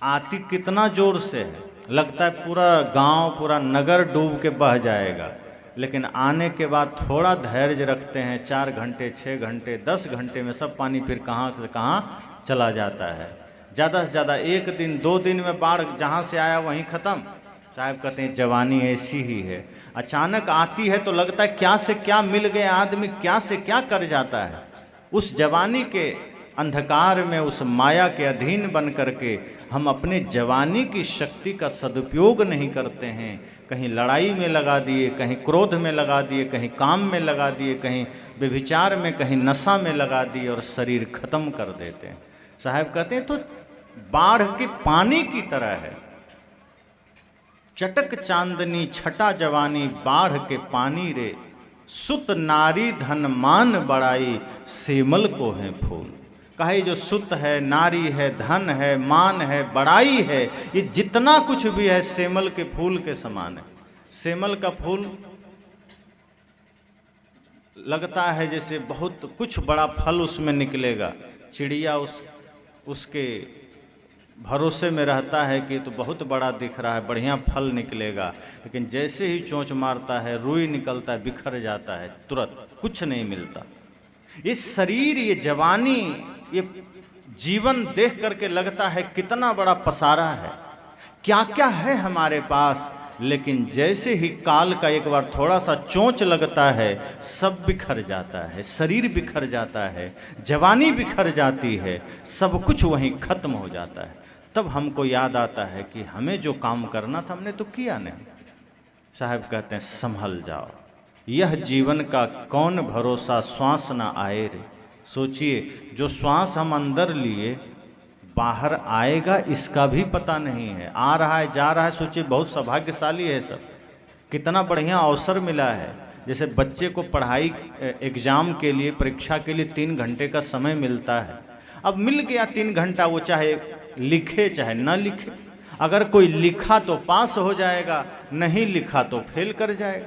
आती कितना जोर से है, लगता है पूरा गांव पूरा नगर डूब के बह जाएगा। लेकिन आने के बाद थोड़ा धैर्य रखते हैं, 4 घंटे 6 घंटे 10 घंटे में सब पानी फिर कहाँ से कहाँ चला जाता है। ज़्यादा से ज़्यादा 1 दिन 2 दिन में बाढ़ जहाँ से आया वहीं ख़त्म। साहब कहते हैं जवानी ऐसी ही है, अचानक आती है तो लगता है क्या से क्या मिल गया, आदमी क्या से क्या कर जाता है। उस जवानी के अंधकार में, उस माया के अधीन बन करके हम अपने जवानी की शक्ति का सदुपयोग नहीं करते हैं। कहीं लड़ाई में लगा दिए, कहीं क्रोध में लगा दिए, कहीं काम में लगा दिए, कहीं व्यभिचार में, कहीं नशा में लगा दिए और शरीर खत्म कर देते हैं। साहब कहते हैं तो बाढ़ के पानी की तरह है, चटक चांदनी छटा जवानी बाढ़ के पानी रे, सुत नारी धन मान बड़ाई सेमल को है फूल। कहे जो सुत है, नारी है, धन है, मान है, बड़ाई है, ये जितना कुछ भी है सेमल के फूल के समान है। सेमल का फूल लगता है जैसे बहुत कुछ बड़ा फल उसमें निकलेगा, चिड़िया उसके भरोसे में रहता है कि तो बहुत बड़ा दिख रहा है, बढ़िया फल निकलेगा, लेकिन जैसे ही चोंच मारता है, रुई निकलता है, बिखर जाता है, तुरंत कुछ नहीं मिलता। ये शरीर, ये जवानी, ये जीवन देख करके लगता है कितना बड़ा पसारा है, क्या क्या है हमारे पास, लेकिन जैसे ही काल का एक बार थोड़ा सा चोंच लगता है सब बिखर जाता है, शरीर बिखर जाता है, जवानी बिखर जाती है, सब कुछ वहीं खत्म हो जाता है। तब हमको याद आता है कि हमें जो काम करना था हमने तो किया नहीं। साहब कहते हैं संभल जाओ, यह जीवन का कौन भरोसा, श्वास ना आए रे। सोचिए जो श्वास हम अंदर लिए बाहर आएगा इसका भी पता नहीं है, आ रहा है जा रहा है। सोचिए बहुत सौभाग्यशाली है सब, कितना बढ़िया अवसर मिला है। जैसे बच्चे को पढ़ाई एग्ज़ाम के लिए, परीक्षा के लिए 3 घंटे का समय मिलता है। अब मिल गया 3 घंटा, वो चाहे लिखे चाहे ना लिखे। अगर कोई लिखा तो पास हो जाएगा, नहीं लिखा तो फेल कर जाएगा,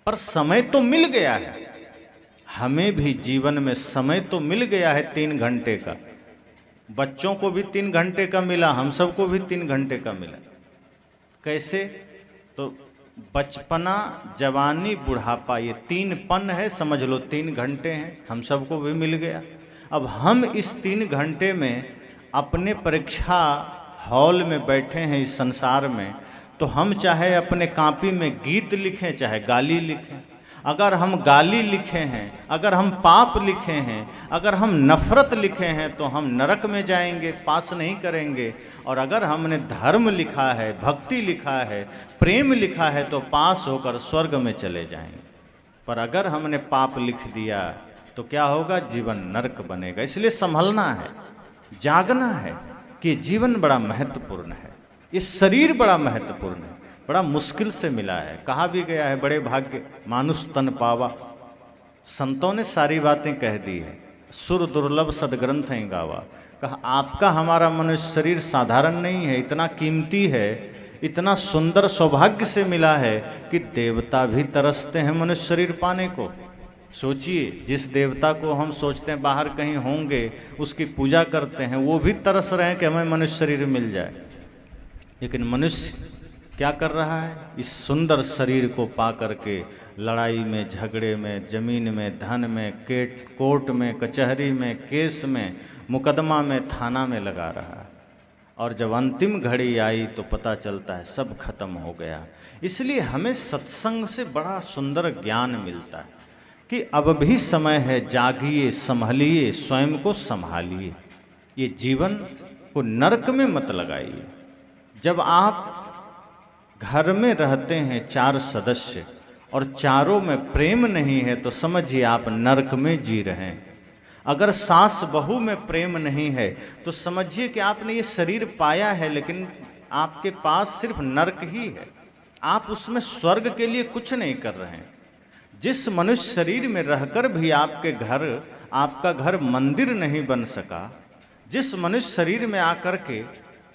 पर समय तो मिल गया है। हमें भी जीवन में समय तो मिल गया है 3 घंटे का। बच्चों को भी 3 घंटे का मिला, हम सबको भी 3 घंटे का मिला। कैसे? तो बचपना, जवानी, बुढ़ापा, ये 3 पन है, समझ लो 3 घंटे हैं, हम सबको भी मिल गया। अब हम इस 3 घंटे में अपने परीक्षा हॉल में बैठे हैं इस संसार में, तो हम चाहे अपने कॉपी में गीत लिखें चाहे गाली लिखें। अगर हम गाली लिखे हैं, अगर हम पाप लिखे हैं, अगर हम नफरत लिखे हैं तो हम नरक में जाएंगे, पास नहीं करेंगे। और अगर हमने धर्म लिखा है, भक्ति लिखा है, प्रेम लिखा है तो पास होकर स्वर्ग में चले जाएंगे। पर अगर हमने पाप लिख दिया तो क्या होगा? जीवन नरक बनेगा। इसलिए संभलना है, जागना है कि जीवन बड़ा महत्वपूर्ण है, ये शरीर बड़ा महत्वपूर्ण है, बड़ा मुश्किल से मिला है। कहा भी गया है बड़े भाग्य मानुष तन पावा, संतों ने सारी बातें कह दी है। सुर दुर्लभ सदग्रंथ हैं गावा। कहा आपका हमारा मनुष्य शरीर साधारण नहीं है, इतना कीमती है, इतना सुंदर सौभाग्य से मिला है कि देवता भी तरसते हैं मनुष्य शरीर पाने को। सोचिए जिस देवता को हम सोचते हैं बाहर कहीं होंगे, उसकी पूजा करते हैं, वो भी तरस रहे हैं कि हमें मनुष्य शरीर मिल जाए। लेकिन मनुष्य क्या कर रहा है? इस सुंदर शरीर को पा करके लड़ाई में, झगड़े में, जमीन में, धन में, कोर्ट में, कचहरी में, केस में, मुकदमा में, थाना में लगा रहा है। और जब अंतिम घड़ी आई तो पता चलता है सब खत्म हो गया। इसलिए हमें सत्संग से बड़ा सुंदर ज्ञान मिलता है कि अब भी समय है, जागिए, संभलिए, स्वयं को संभालिए, ये जीवन को नरक में मत लगाइए। जब आप घर में रहते हैं 4 सदस्य और चारों में प्रेम नहीं है तो समझिए आप नरक में जी रहे हैं। अगर सास बहू में प्रेम नहीं है तो समझिए कि आपने ये शरीर पाया है लेकिन आपके पास सिर्फ नरक ही है, आप उसमें स्वर्ग के लिए कुछ नहीं कर रहे हैं। जिस मनुष्य शरीर में रहकर भी आपका घर मंदिर नहीं बन सका, जिस मनुष्य शरीर में आकर के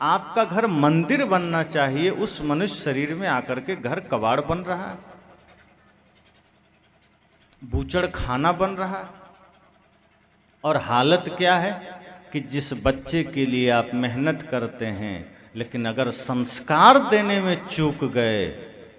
आपका घर मंदिर बनना चाहिए, उस मनुष्य शरीर में आकर के घर कबाड़ बन रहा है, बूचड़ खाना बन रहा है। और हालत क्या है कि जिस बच्चे के लिए आप मेहनत करते हैं, लेकिन अगर संस्कार देने में चूक गए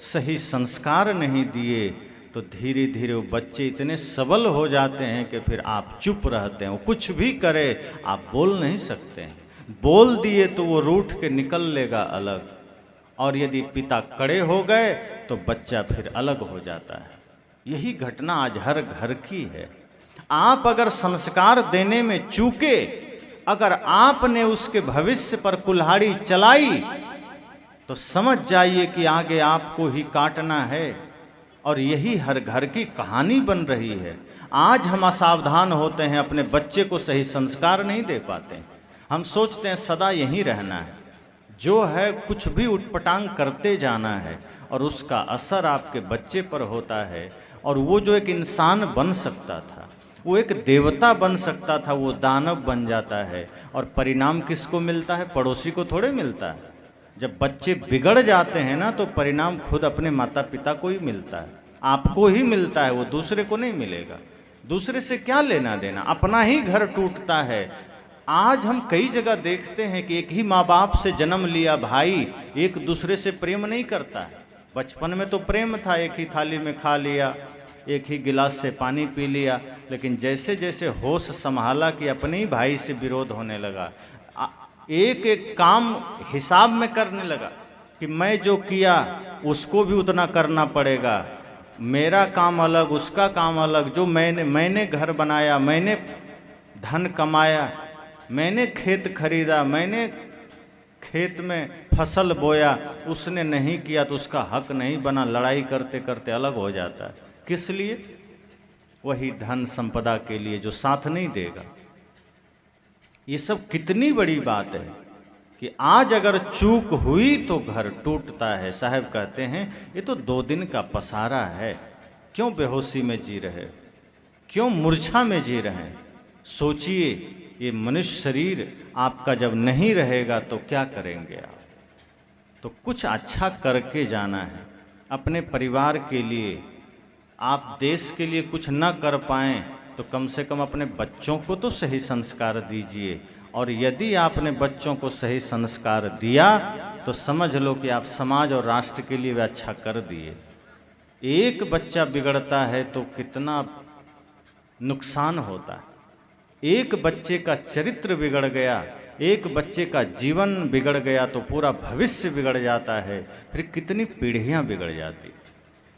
सही संस्कार नहीं दिए, तो धीरे धीरे वो बच्चे इतने सबल हो जाते हैं कि फिर आप चुप रहते हैं। वो कुछ भी करे आप बोल नहीं सकते हैं, बोल दिए तो वो रूठ के निकल लेगा अलग, और यदि पिता कड़े हो गए तो बच्चा फिर अलग हो जाता है। यही घटना आज हर घर की है। आप अगर संस्कार देने में चूके, अगर आपने उसके भविष्य पर कुल्हाड़ी चलाई, तो समझ जाइए कि आगे आपको ही काटना है। और यही हर घर की कहानी बन रही है। आज हम असावधान होते हैं, अपने बच्चे को सही संस्कार नहीं दे पाते। हम सोचते हैं सदा यहीं रहना है, जो है कुछ भी उटपटांग करते जाना है, और उसका असर आपके बच्चे पर होता है। और वो जो एक इंसान बन सकता था, वो एक देवता बन सकता था, वो दानव बन जाता है। और परिणाम किसको मिलता है? पड़ोसी को थोड़े मिलता है। जब बच्चे बिगड़ जाते हैं ना, तो परिणाम खुद अपने माता पिता को ही मिलता है, आपको ही मिलता है, वो दूसरे को नहीं मिलेगा। दूसरे से क्या लेना देना, अपना ही घर टूटता है। आज हम कई जगह देखते हैं कि एक ही माँ बाप से जन्म लिया भाई एक दूसरे से प्रेम नहीं करता है। बचपन में तो प्रेम था, एक ही थाली में खा लिया, एक ही गिलास से पानी पी लिया, लेकिन जैसे जैसे होश संभाला कि अपने ही भाई से विरोध होने लगा, एक एक काम हिसाब में करने लगा कि मैं जो किया उसको भी उतना करना पड़ेगा, मेरा काम अलग उसका काम अलग, जो मैंने घर बनाया, मैंने धन कमाया, मैंने खेत खरीदा, मैंने खेत में फसल बोया, उसने नहीं किया तो उसका हक नहीं बना। लड़ाई करते करते अलग हो जाता है। किस लिए? वही धन संपदा के लिए जो साथ नहीं देगा। ये सब कितनी बड़ी बात है कि आज अगर चूक हुई तो घर टूटता है। साहब कहते हैं ये तो 2 दिन का पसारा है, क्यों बेहोशी में जी रहे, क्यों मूर्छा में जी रहे हैं? सोचिए, ये मनुष्य शरीर आपका जब नहीं रहेगा तो क्या करेंगे आप? तो कुछ अच्छा करके जाना है अपने परिवार के लिए। आप देश के लिए कुछ न कर पाएँ तो कम से कम अपने बच्चों को तो सही संस्कार दीजिए। और यदि आपने बच्चों को सही संस्कार दिया तो समझ लो कि आप समाज और राष्ट्र के लिए भी अच्छा कर दिए। एक बच्चा बिगड़ता है तो कितना नुकसान होता है। एक बच्चे का चरित्र बिगड़ गया, एक बच्चे का जीवन बिगड़ गया तो पूरा भविष्य बिगड़ जाता है, फिर कितनी पीढ़ियां बिगड़ जाती।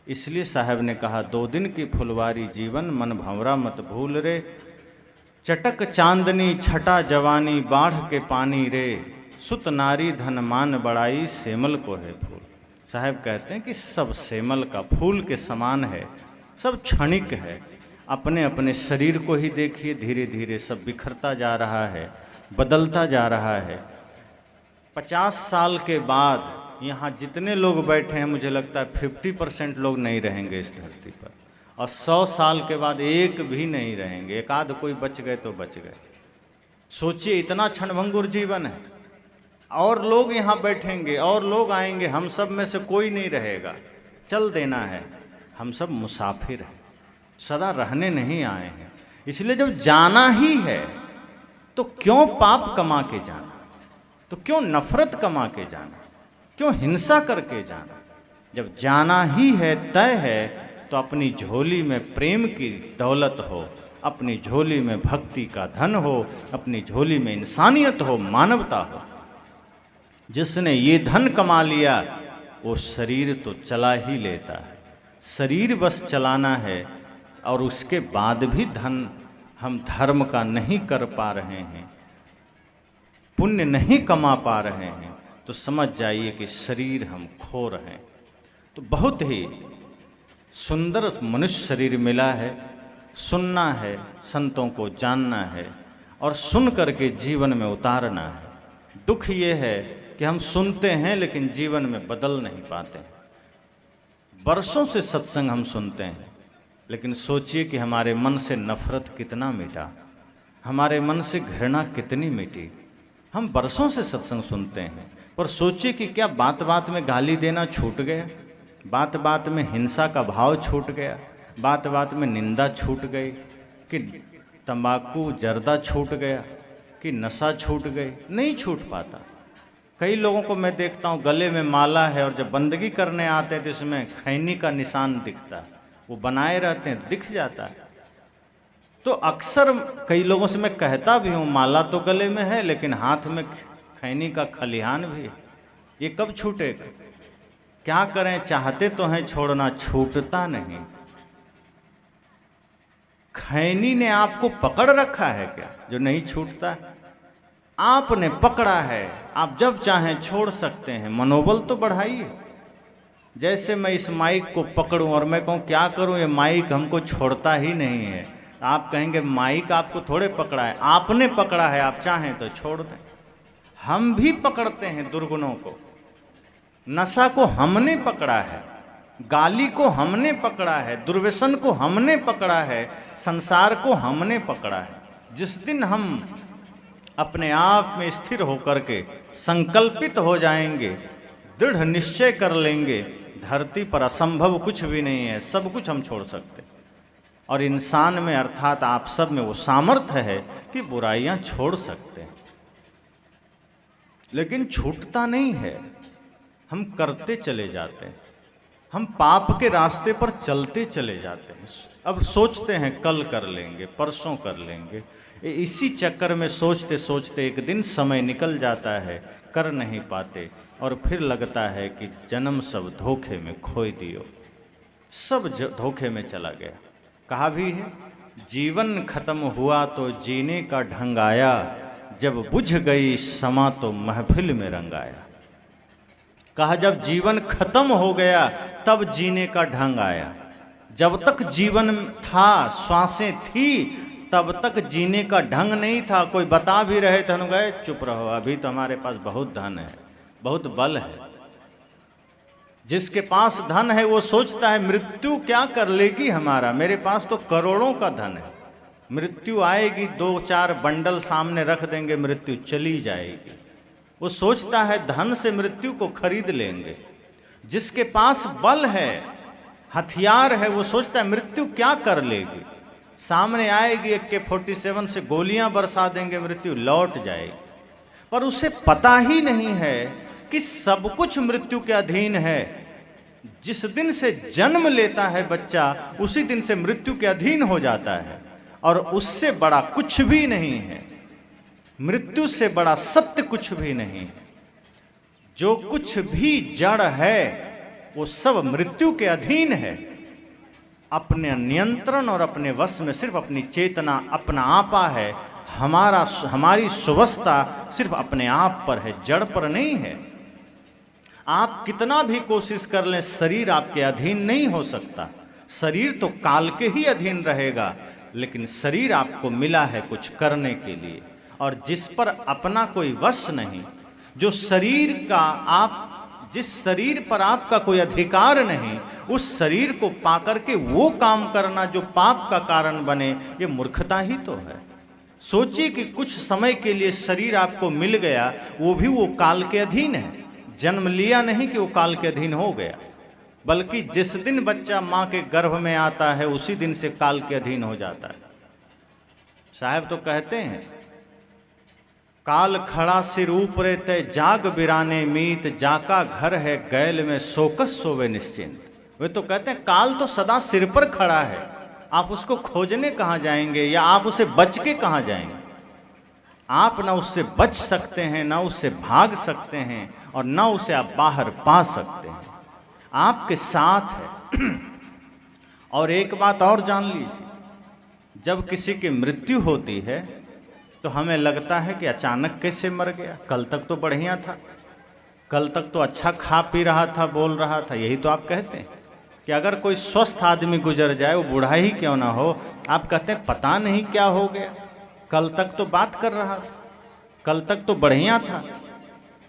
इसलिए साहब ने कहा 2 दिन की फुलवारी जीवन, मन भंवरा मत भूल रे, चटक चांदनी छटा जवानी, बाढ़ के पानी रे, सुत नारी धन मान बड़ाई, सेमल को है फूल। साहब कहते हैं कि सब सेमल का फूल के समान है, सब क्षणिक है। अपने अपने शरीर को ही देखिए, धीरे धीरे सब बिखरता जा रहा है, बदलता जा रहा है। 50 साल के बाद यहाँ जितने लोग बैठे हैं, मुझे लगता है 50% लोग नहीं रहेंगे इस धरती पर, और 100 साल के बाद एक भी नहीं रहेंगे। एक आध कोई बच गए तो बच गए। सोचिए, इतना क्षणभंगुर जीवन है, और लोग यहाँ बैठेंगे और लोग आएंगे, हम सब में से कोई नहीं रहेगा। चल देना है। हम सब मुसाफिर हैं, सदा रहने नहीं आए हैं। इसलिए जब जाना ही है तो क्यों पाप कमा के जाना, तो क्यों नफरत कमा के जाना, क्यों हिंसा करके जाना? जब जाना ही है, तय है, तो अपनी झोली में प्रेम की दौलत हो, अपनी झोली में भक्ति का धन हो, अपनी झोली में इंसानियत हो, मानवता हो। जिसने ये धन कमा लिया वो शरीर तो चला ही लेता है। शरीर बस चलाना है, और उसके बाद भी धन हम धर्म का नहीं कर पा रहे हैं, पुण्य नहीं कमा पा रहे हैं, तो समझ जाइए कि शरीर हम खो रहे हैं। तो बहुत ही सुंदर मनुष्य शरीर मिला है। सुनना है, संतों को जानना है, और सुन करके जीवन में उतारना है। दुख ये है कि हम सुनते हैं लेकिन जीवन में बदल नहीं पाते। बरसों से सत्संग हम सुनते हैं, लेकिन सोचिए कि हमारे मन से नफरत कितना मिटा, हमारे मन से घृणा कितनी मिटी। हम बरसों से सत्संग सुनते हैं, पर सोचिए कि क्या बात बात में गाली देना छूट गया, बात बात में हिंसा का भाव छूट गया, बात बात में निंदा छूट गई, कि तंबाकू जर्दा छूट गया, कि नशा छूट गई? नहीं छूट पाता। कई लोगों को मैं देखता हूँ गले में माला है और जब बंदगी करने आते हैं तो इसमें खैनी का निशान दिखता है, वो बनाए रहते हैं, दिख जाता है। तो अक्सर कई लोगों से मैं कहता भी हूँ माला तो गले में है लेकिन हाथ में खैनी का खलिहान भी है, ये कब छूटेगा? क्या करें, चाहते तो हैं छोड़ना, छूटता नहीं। खैनी ने आपको पकड़ रखा है क्या जो नहीं छूटता? आपने पकड़ा है, आप जब चाहें छोड़ सकते हैं। मनोबल तो बढ़ाइए। जैसे मैं इस माइक को पकड़ूं और मैं कहूं क्या करूं, ये माइक हमको छोड़ता ही नहीं है, आप कहेंगे माइक आपको थोड़े पकड़ा है, आपने पकड़ा है, आप चाहें तो छोड़ दें। हम भी पकड़ते हैं दुर्गुणों को, नशा को हमने पकड़ा है, गाली को हमने पकड़ा है, दुर्व्यसन को हमने पकड़ा है, संसार को हमने पकड़ा है। जिस दिन हम अपने आप में स्थिर होकर के संकल्पित हो जाएंगे, दृढ़ निश्चय कर लेंगे, धरती पर असंभव कुछ भी नहीं है, सब कुछ हम छोड़ सकते। और इंसान में अर्थात आप सब में वो सामर्थ्य है कि बुराइयां छोड़ सकते हैं, लेकिन छूटता नहीं है। हम करते चले जाते हैं, हम पाप के रास्ते पर चलते चले जाते हैं। अब सोचते हैं कल कर लेंगे, परसों कर लेंगे, इसी चक्कर में सोचते सोचते एक दिन समय निकल जाता है, कर नहीं पाते, और फिर लगता है कि जन्म सब धोखे में खोई दियो, सब धोखे में चला गया। कहा भी है जीवन खत्म हुआ तो जीने का ढंग आया, जब बुझ गई समा तो महफिल में रंग आया। कहा जब जीवन खत्म हो गया तब जीने का ढंग आया। जब तक जीवन था, श्वासें थी, तब तक जीने का ढंग नहीं था। कोई बता भी रहे थे, हम गए चुप रहो, अभी तो हमारे पास बहुत धन है, बहुत बल है। जिसके पास धन है वो सोचता है मृत्यु क्या कर लेगी हमारा, मेरे पास तो करोड़ों का धन है, मृत्यु आएगी, 2-4 बंडल सामने रख देंगे, मृत्यु चली जाएगी। वो सोचता है धन से मृत्यु को खरीद लेंगे। जिसके पास बल है, हथियार है, वो सोचता है मृत्यु क्या कर लेगी, सामने आएगी, AK-47 से गोलियां बरसा देंगे, मृत्यु लौट जाएगी। पर उसे पता ही नहीं है कि सब कुछ मृत्यु के अधीन है। जिस दिन से जन्म लेता है बच्चा, उसी दिन से मृत्यु के अधीन हो जाता है, और उससे बड़ा कुछ भी नहीं है, मृत्यु से बड़ा सत्य कुछ भी नहीं। जो कुछ भी जड़ है वो सब मृत्यु के अधीन है। अपने नियंत्रण और अपने वश में सिर्फ अपनी चेतना, अपना आपा है। हमारी सुवस्था सिर्फ अपने आप पर है, जड़ पर नहीं है। आप कितना भी कोशिश कर लें, शरीर आपके अधीन नहीं हो सकता। शरीर तो काल के ही अधीन रहेगा, लेकिन शरीर आपको मिला है कुछ करने के लिए, और जिस पर अपना कोई वश नहीं, जो शरीर का जिस शरीर पर आपका कोई अधिकार नहीं, उस शरीर को पाकर के वो काम करना जो पाप का कारण बने, ये मूर्खता ही तो है। सोचिए कि कुछ समय के लिए शरीर आपको मिल गया, वो भी वो काल के अधीन है। जन्म लिया नहीं कि वो काल के अधीन हो गया, बल्कि जिस दिन बच्चा माँ के गर्भ में आता है उसी दिन से काल के अधीन हो जाता है। साहब तो कहते हैं काल खड़ा सिर ऊपरे तय जाग बिराने मीत, जाका घर है गैल में सोकस सोवे निश्चिंत। वे तो कहते हैं काल तो सदा सिर पर खड़ा है, आप उसको खोजने कहाँ जाएंगे, या आप उसे बच के कहाँ जाएंगे। आप ना उससे बच सकते हैं, ना उससे भाग सकते हैं, और ना उसे आप बाहर पा सकते हैं, आपके साथ है। और एक बात और जान लीजिए, जब किसी की मृत्यु होती है तो हमें लगता है कि अचानक कैसे मर गया, कल तक तो बढ़िया था, कल तक तो अच्छा खा पी रहा था, बोल रहा था। यही तो आप कहते हैं कि अगर कोई स्वस्थ आदमी गुजर जाए, वो बूढ़ा ही क्यों ना हो, आप कहते हैं पता नहीं क्या हो गया, कल तक तो बात कर रहा था, कल तक तो बढ़िया था।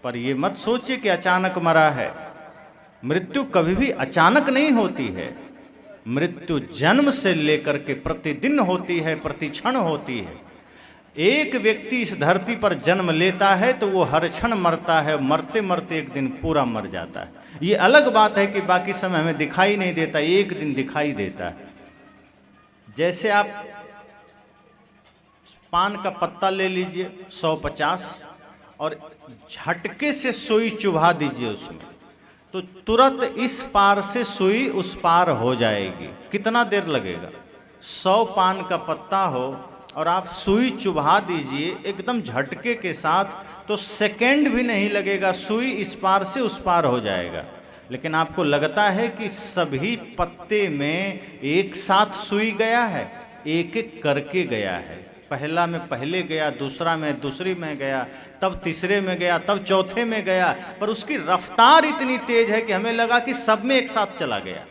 पर ये मत सोचिए कि अचानक मरा है। मृत्यु कभी भी अचानक नहीं होती है। मृत्यु जन्म से लेकर के प्रतिदिन होती है, प्रति क्षण होती है। एक व्यक्ति इस धरती पर जन्म लेता है तो वो हर क्षण मरता है, मरते मरते एक दिन पूरा मर जाता है। ये अलग बात है कि बाकी समय हमें दिखाई नहीं देता, एक दिन दिखाई देता है। जैसे आप पान का पत्ता ले लीजिए 150, और झटके से सुई चुभा दीजिए उसमें, तो तुरंत इस पार से सुई उस पार हो जाएगी। कितना देर लगेगा? 100 पान का पत्ता हो और आप सुई चुभा दीजिए एकदम झटके के साथ, तो सेकंड भी नहीं लगेगा, सुई इस पार से उस पार हो जाएगा। लेकिन आपको लगता है कि सभी पत्ते में एक साथ सुई गया है? एक एक करके गया है। पहला में पहले गया, दूसरा में दूसरी में गया, तब तीसरे में गया, तब चौथे में गया, पर उसकी रफ्तार इतनी तेज है कि हमें लगा कि सब में एक साथ चला गया।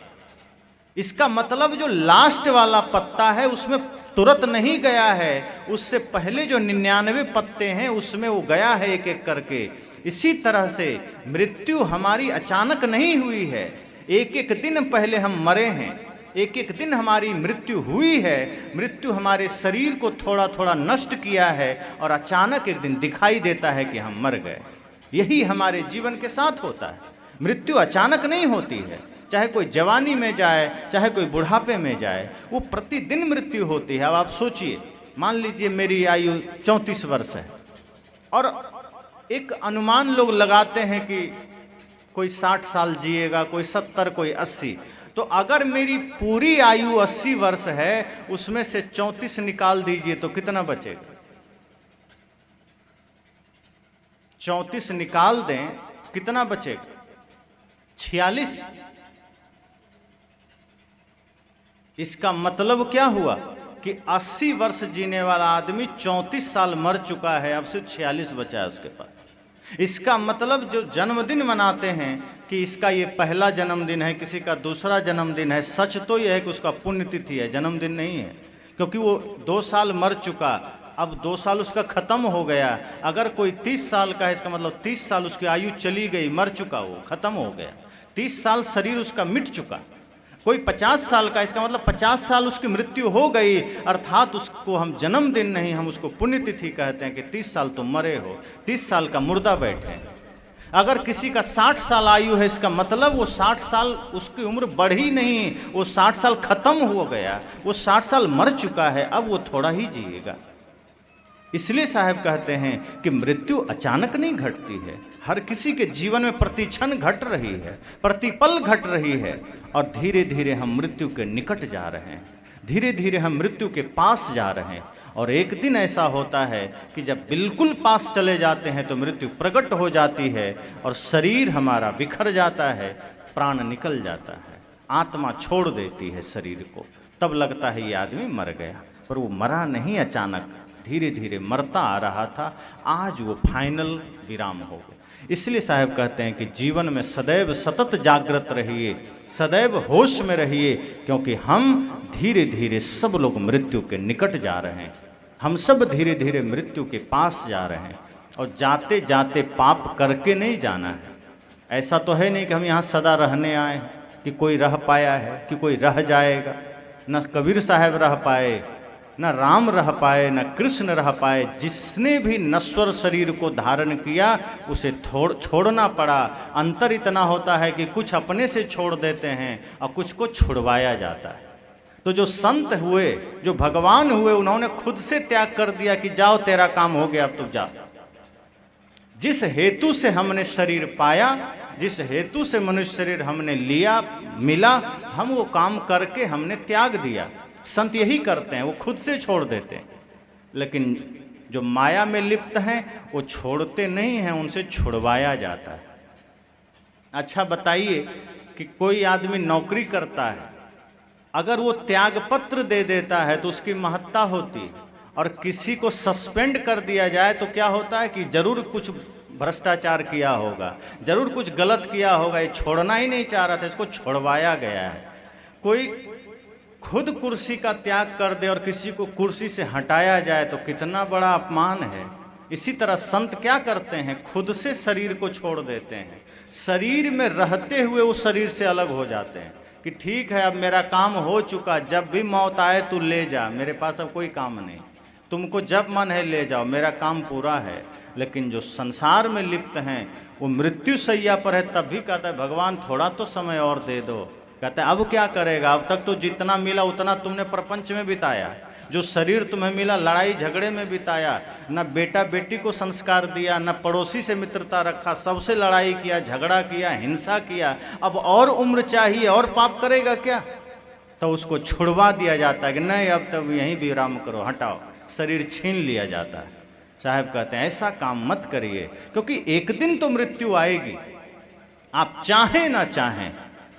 इसका मतलब जो लास्ट वाला पत्ता है उसमें तुरंत नहीं गया है, उससे पहले जो 99 पत्ते हैं उसमें वो गया है एक एक करके। इसी तरह से मृत्यु हमारी अचानक नहीं हुई है, एक एक दिन पहले हम मरे हैं, एक एक दिन हमारी मृत्यु हुई है। मृत्यु हमारे शरीर को थोड़ा थोड़ा नष्ट किया है और अचानक एक दिन दिखाई देता है कि हम मर गए। यही हमारे जीवन के साथ होता है। मृत्यु अचानक नहीं होती है, चाहे कोई जवानी में जाए, चाहे कोई बुढ़ापे में जाए, वो प्रतिदिन मृत्यु होती है। अब आप सोचिए, मान लीजिए मेरी आयु 34 वर्ष है और एक अनुमान लोग लगाते हैं कि कोई 60 साल जिएगा, कोई 70, कोई 80। तो अगर मेरी पूरी आयु 80 वर्ष है, उसमें से 34 निकाल दीजिए तो कितना बचेगा? 34 निकाल दें, कितना बचेगा? 46। इसका मतलब क्या हुआ कि 80 वर्ष जीने वाला आदमी 34 साल मर चुका है, अब सिर्फ 46 बचा है उसके पास। इसका मतलब जो जन्मदिन मनाते हैं कि इसका ये पहला जन्मदिन है, किसी का दूसरा जन्मदिन है, सच तो यह है कि उसका पुण्यतिथि है, जन्मदिन नहीं है, क्योंकि वो 2 साल मर चुका, अब 2 साल उसका खत्म हो गया। अगर कोई 30 साल का है, इसका मतलब 30 साल उसकी आयु चली गई, मर चुका, वो खत्म हो गया, 30 साल शरीर उसका मिट चुका। कोई 50 साल का, इसका मतलब 50 साल उसकी मृत्यु हो गई, अर्थात उसको हम जन्मदिन नहीं, हम उसको पुण्यतिथि कहते हैं कि 30 साल तो मरे हो, 30 साल का मुर्दा बैठे। अगर किसी का 60 साल आयु है, इसका मतलब वो 60 साल उसकी उम्र बढ़ी नहीं, वो 60 साल खत्म हो गया, वो 60 साल मर चुका है, अब वो थोड़ा ही जिएगा। इसलिए साहब कहते हैं कि मृत्यु अचानक नहीं घटती है, हर किसी के जीवन में प्रति क्षण घट रही है, प्रतिपल घट रही है, और धीरे धीरे हम मृत्यु के निकट जा रहे हैं, धीरे धीरे हम मृत्यु के पास जा रहे हैं। और एक दिन ऐसा होता है कि जब बिल्कुल पास चले जाते हैं तो मृत्यु प्रकट हो जाती है और शरीर हमारा बिखर जाता है, प्राण निकल जाता है, आत्मा छोड़ देती है शरीर को। तब लगता है ये आदमी मर गया, पर वो मरा नहीं, अचानक धीरे धीरे मरता आ रहा था, आज वो फाइनल विराम हो गया। इसलिए साहब कहते हैं कि जीवन में सदैव सतत जागृत रहिए, सदैव होश में रहिए, क्योंकि हम धीरे धीरे सब लोग मृत्यु के निकट जा रहे हैं, हम सब धीरे धीरे मृत्यु के पास जा रहे हैं। और जाते जाते पाप करके नहीं जाना है। ऐसा तो है नहीं कि हम यहाँ सदा रहने आए हैं, कि कोई रह पाया है, कि कोई रह जाएगा। न कबीर साहब रह पाए, न राम रह पाए, न कृष्ण रह पाए। जिसने भी नश्वर शरीर को धारण किया उसे छोड़ना पड़ा। अंतर इतना होता है कि कुछ अपने से छोड़ देते हैं और कुछ को छुड़वाया जाता है। तो जो संत हुए, जो भगवान हुए, उन्होंने खुद से त्याग कर दिया कि जाओ तेरा काम हो गया, अब तुम जाओ। जिस हेतु से हमने शरीर पाया, जिस हेतु से मनुष्य शरीर हमने लिया, मिला, हम वो काम करके हमने त्याग दिया। संत यही करते हैं, वो खुद से छोड़ देते हैं। लेकिन जो माया में लिप्त हैं वो छोड़ते नहीं हैं, उनसे छुड़वाया जाता है। अच्छा बताइए कि कोई आदमी नौकरी करता है, अगर वो त्याग पत्र दे देता है तो उसकी महत्ता होती, और किसी को सस्पेंड कर दिया जाए तो क्या होता है कि जरूर कुछ भ्रष्टाचार किया होगा, जरूर कुछ गलत किया होगा, ये छोड़ना ही नहीं चाह रहा था, इसको छोड़वाया गया है। कोई खुद कुर्सी का त्याग कर दे और किसी को कुर्सी से हटाया जाए तो कितना बड़ा अपमान है। इसी तरह संत क्या करते हैं, खुद से शरीर को छोड़ देते हैं, शरीर में रहते हुए उस शरीर से अलग हो जाते हैं कि ठीक है अब मेरा काम हो चुका, जब भी मौत आए तू ले जा, मेरे पास अब कोई काम नहीं, तुमको जब मन है ले जाओ, मेरा काम पूरा है। लेकिन जो संसार में लिप्त हैं वो मृत्यु शैया पर है, तब भी कहता है भगवान थोड़ा तो समय और दे दो। कहता है अब क्या करेगा, अब तक तो जितना मिला उतना तुमने प्रपंच में बिताया, जो शरीर तुम्हें मिला लड़ाई झगड़े में बिताया, न बेटा बेटी को संस्कार दिया, न पड़ोसी से मित्रता रखा, सबसे लड़ाई किया, झगड़ा किया, हिंसा किया, अब और उम्र चाहिए और पाप करेगा क्या? तो उसको छुड़वा दिया जाता है कि नहीं अब तब यहीं विराम करो, हटाओ, शरीर छीन लिया जाता है। साहब कहते हैं ऐसा काम मत करिए, क्योंकि एक दिन तो मृत्यु आएगी, आप चाहें ना चाहें।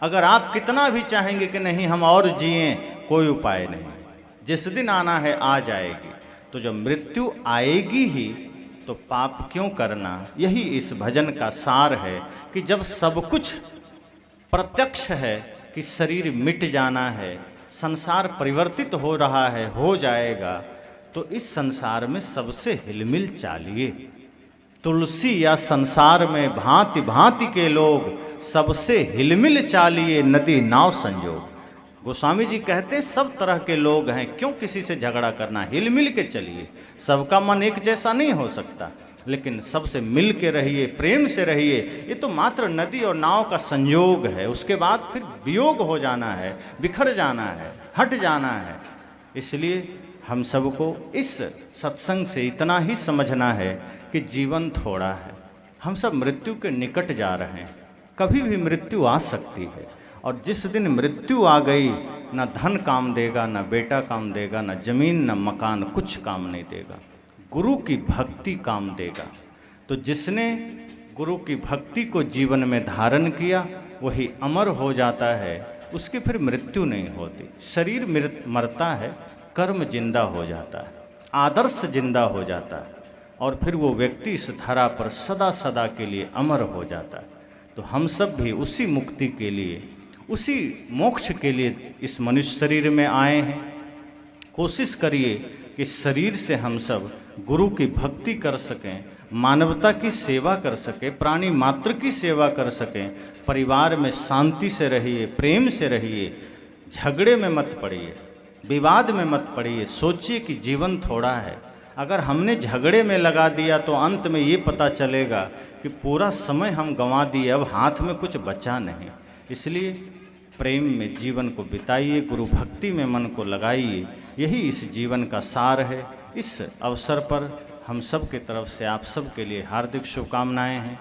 अगर आप कितना भी चाहेंगे कि नहीं हम और जिएं, कोई उपाय नहीं, जिस दिन आना है आ जाएगी। तो जब मृत्यु आएगी ही तो पाप क्यों करना? यही इस भजन का सार है कि जब सब कुछ प्रत्यक्ष है कि शरीर मिट जाना है, संसार परिवर्तित हो रहा है, हो जाएगा, तो इस संसार में सबसे हिलमिल चालिए। तुलसी या संसार में भांति भांति के लोग, सबसे हिलमिल चालिए नदी नाव संजोग। गोस्वामी जी कहते सब तरह के लोग हैं, क्यों किसी से झगड़ा करना, हिलमिल के चलिए। सबका मन एक जैसा नहीं हो सकता, लेकिन सबसे मिल के रहिए, प्रेम से रहिए। ये तो मात्र नदी और नाव का संयोग है, उसके बाद फिर वियोग हो जाना है, बिखर जाना है, हट जाना है। इसलिए हम सबको इस सत्संग से इतना ही समझना है कि जीवन थोड़ा है, हम सब मृत्यु के निकट जा रहे हैं, कभी भी मृत्यु आ सकती है। और जिस दिन मृत्यु आ गई, न धन काम देगा, न बेटा काम देगा, न जमीन, न मकान, कुछ काम नहीं देगा, गुरु की भक्ति काम देगा। तो जिसने गुरु की भक्ति को जीवन में धारण किया वही अमर हो जाता है, उसकी फिर मृत्यु नहीं होती। शरीर मरता है, कर्म जिंदा हो जाता है, आदर्श जिंदा हो जाता है, और फिर वो व्यक्ति इस धरा पर सदा सदा के लिए अमर हो जाता है। तो हम सब भी उसी मुक्ति के लिए, उसी मोक्ष के लिए इस मनुष्य शरीर में आए हैं। कोशिश करिए कि शरीर से हम सब गुरु की भक्ति कर सकें, मानवता की सेवा कर सकें, प्राणी मात्र की सेवा कर सकें, परिवार में शांति से रहिए, प्रेम से रहिए, झगड़े में मत पड़िए, विवाद में मत पड़िए। सोचिए कि जीवन थोड़ा है, अगर हमने झगड़े में लगा दिया तो अंत में ये पता चलेगा कि पूरा समय हम गंवा दिए, अब हाथ में कुछ बचा नहीं। इसलिए प्रेम में जीवन को बिताइए, गुरु भक्ति में मन को लगाइए, यही इस जीवन का सार है। इस अवसर पर हम सब की तरफ से आप सब के लिए हार्दिक शुभकामनाएं हैं।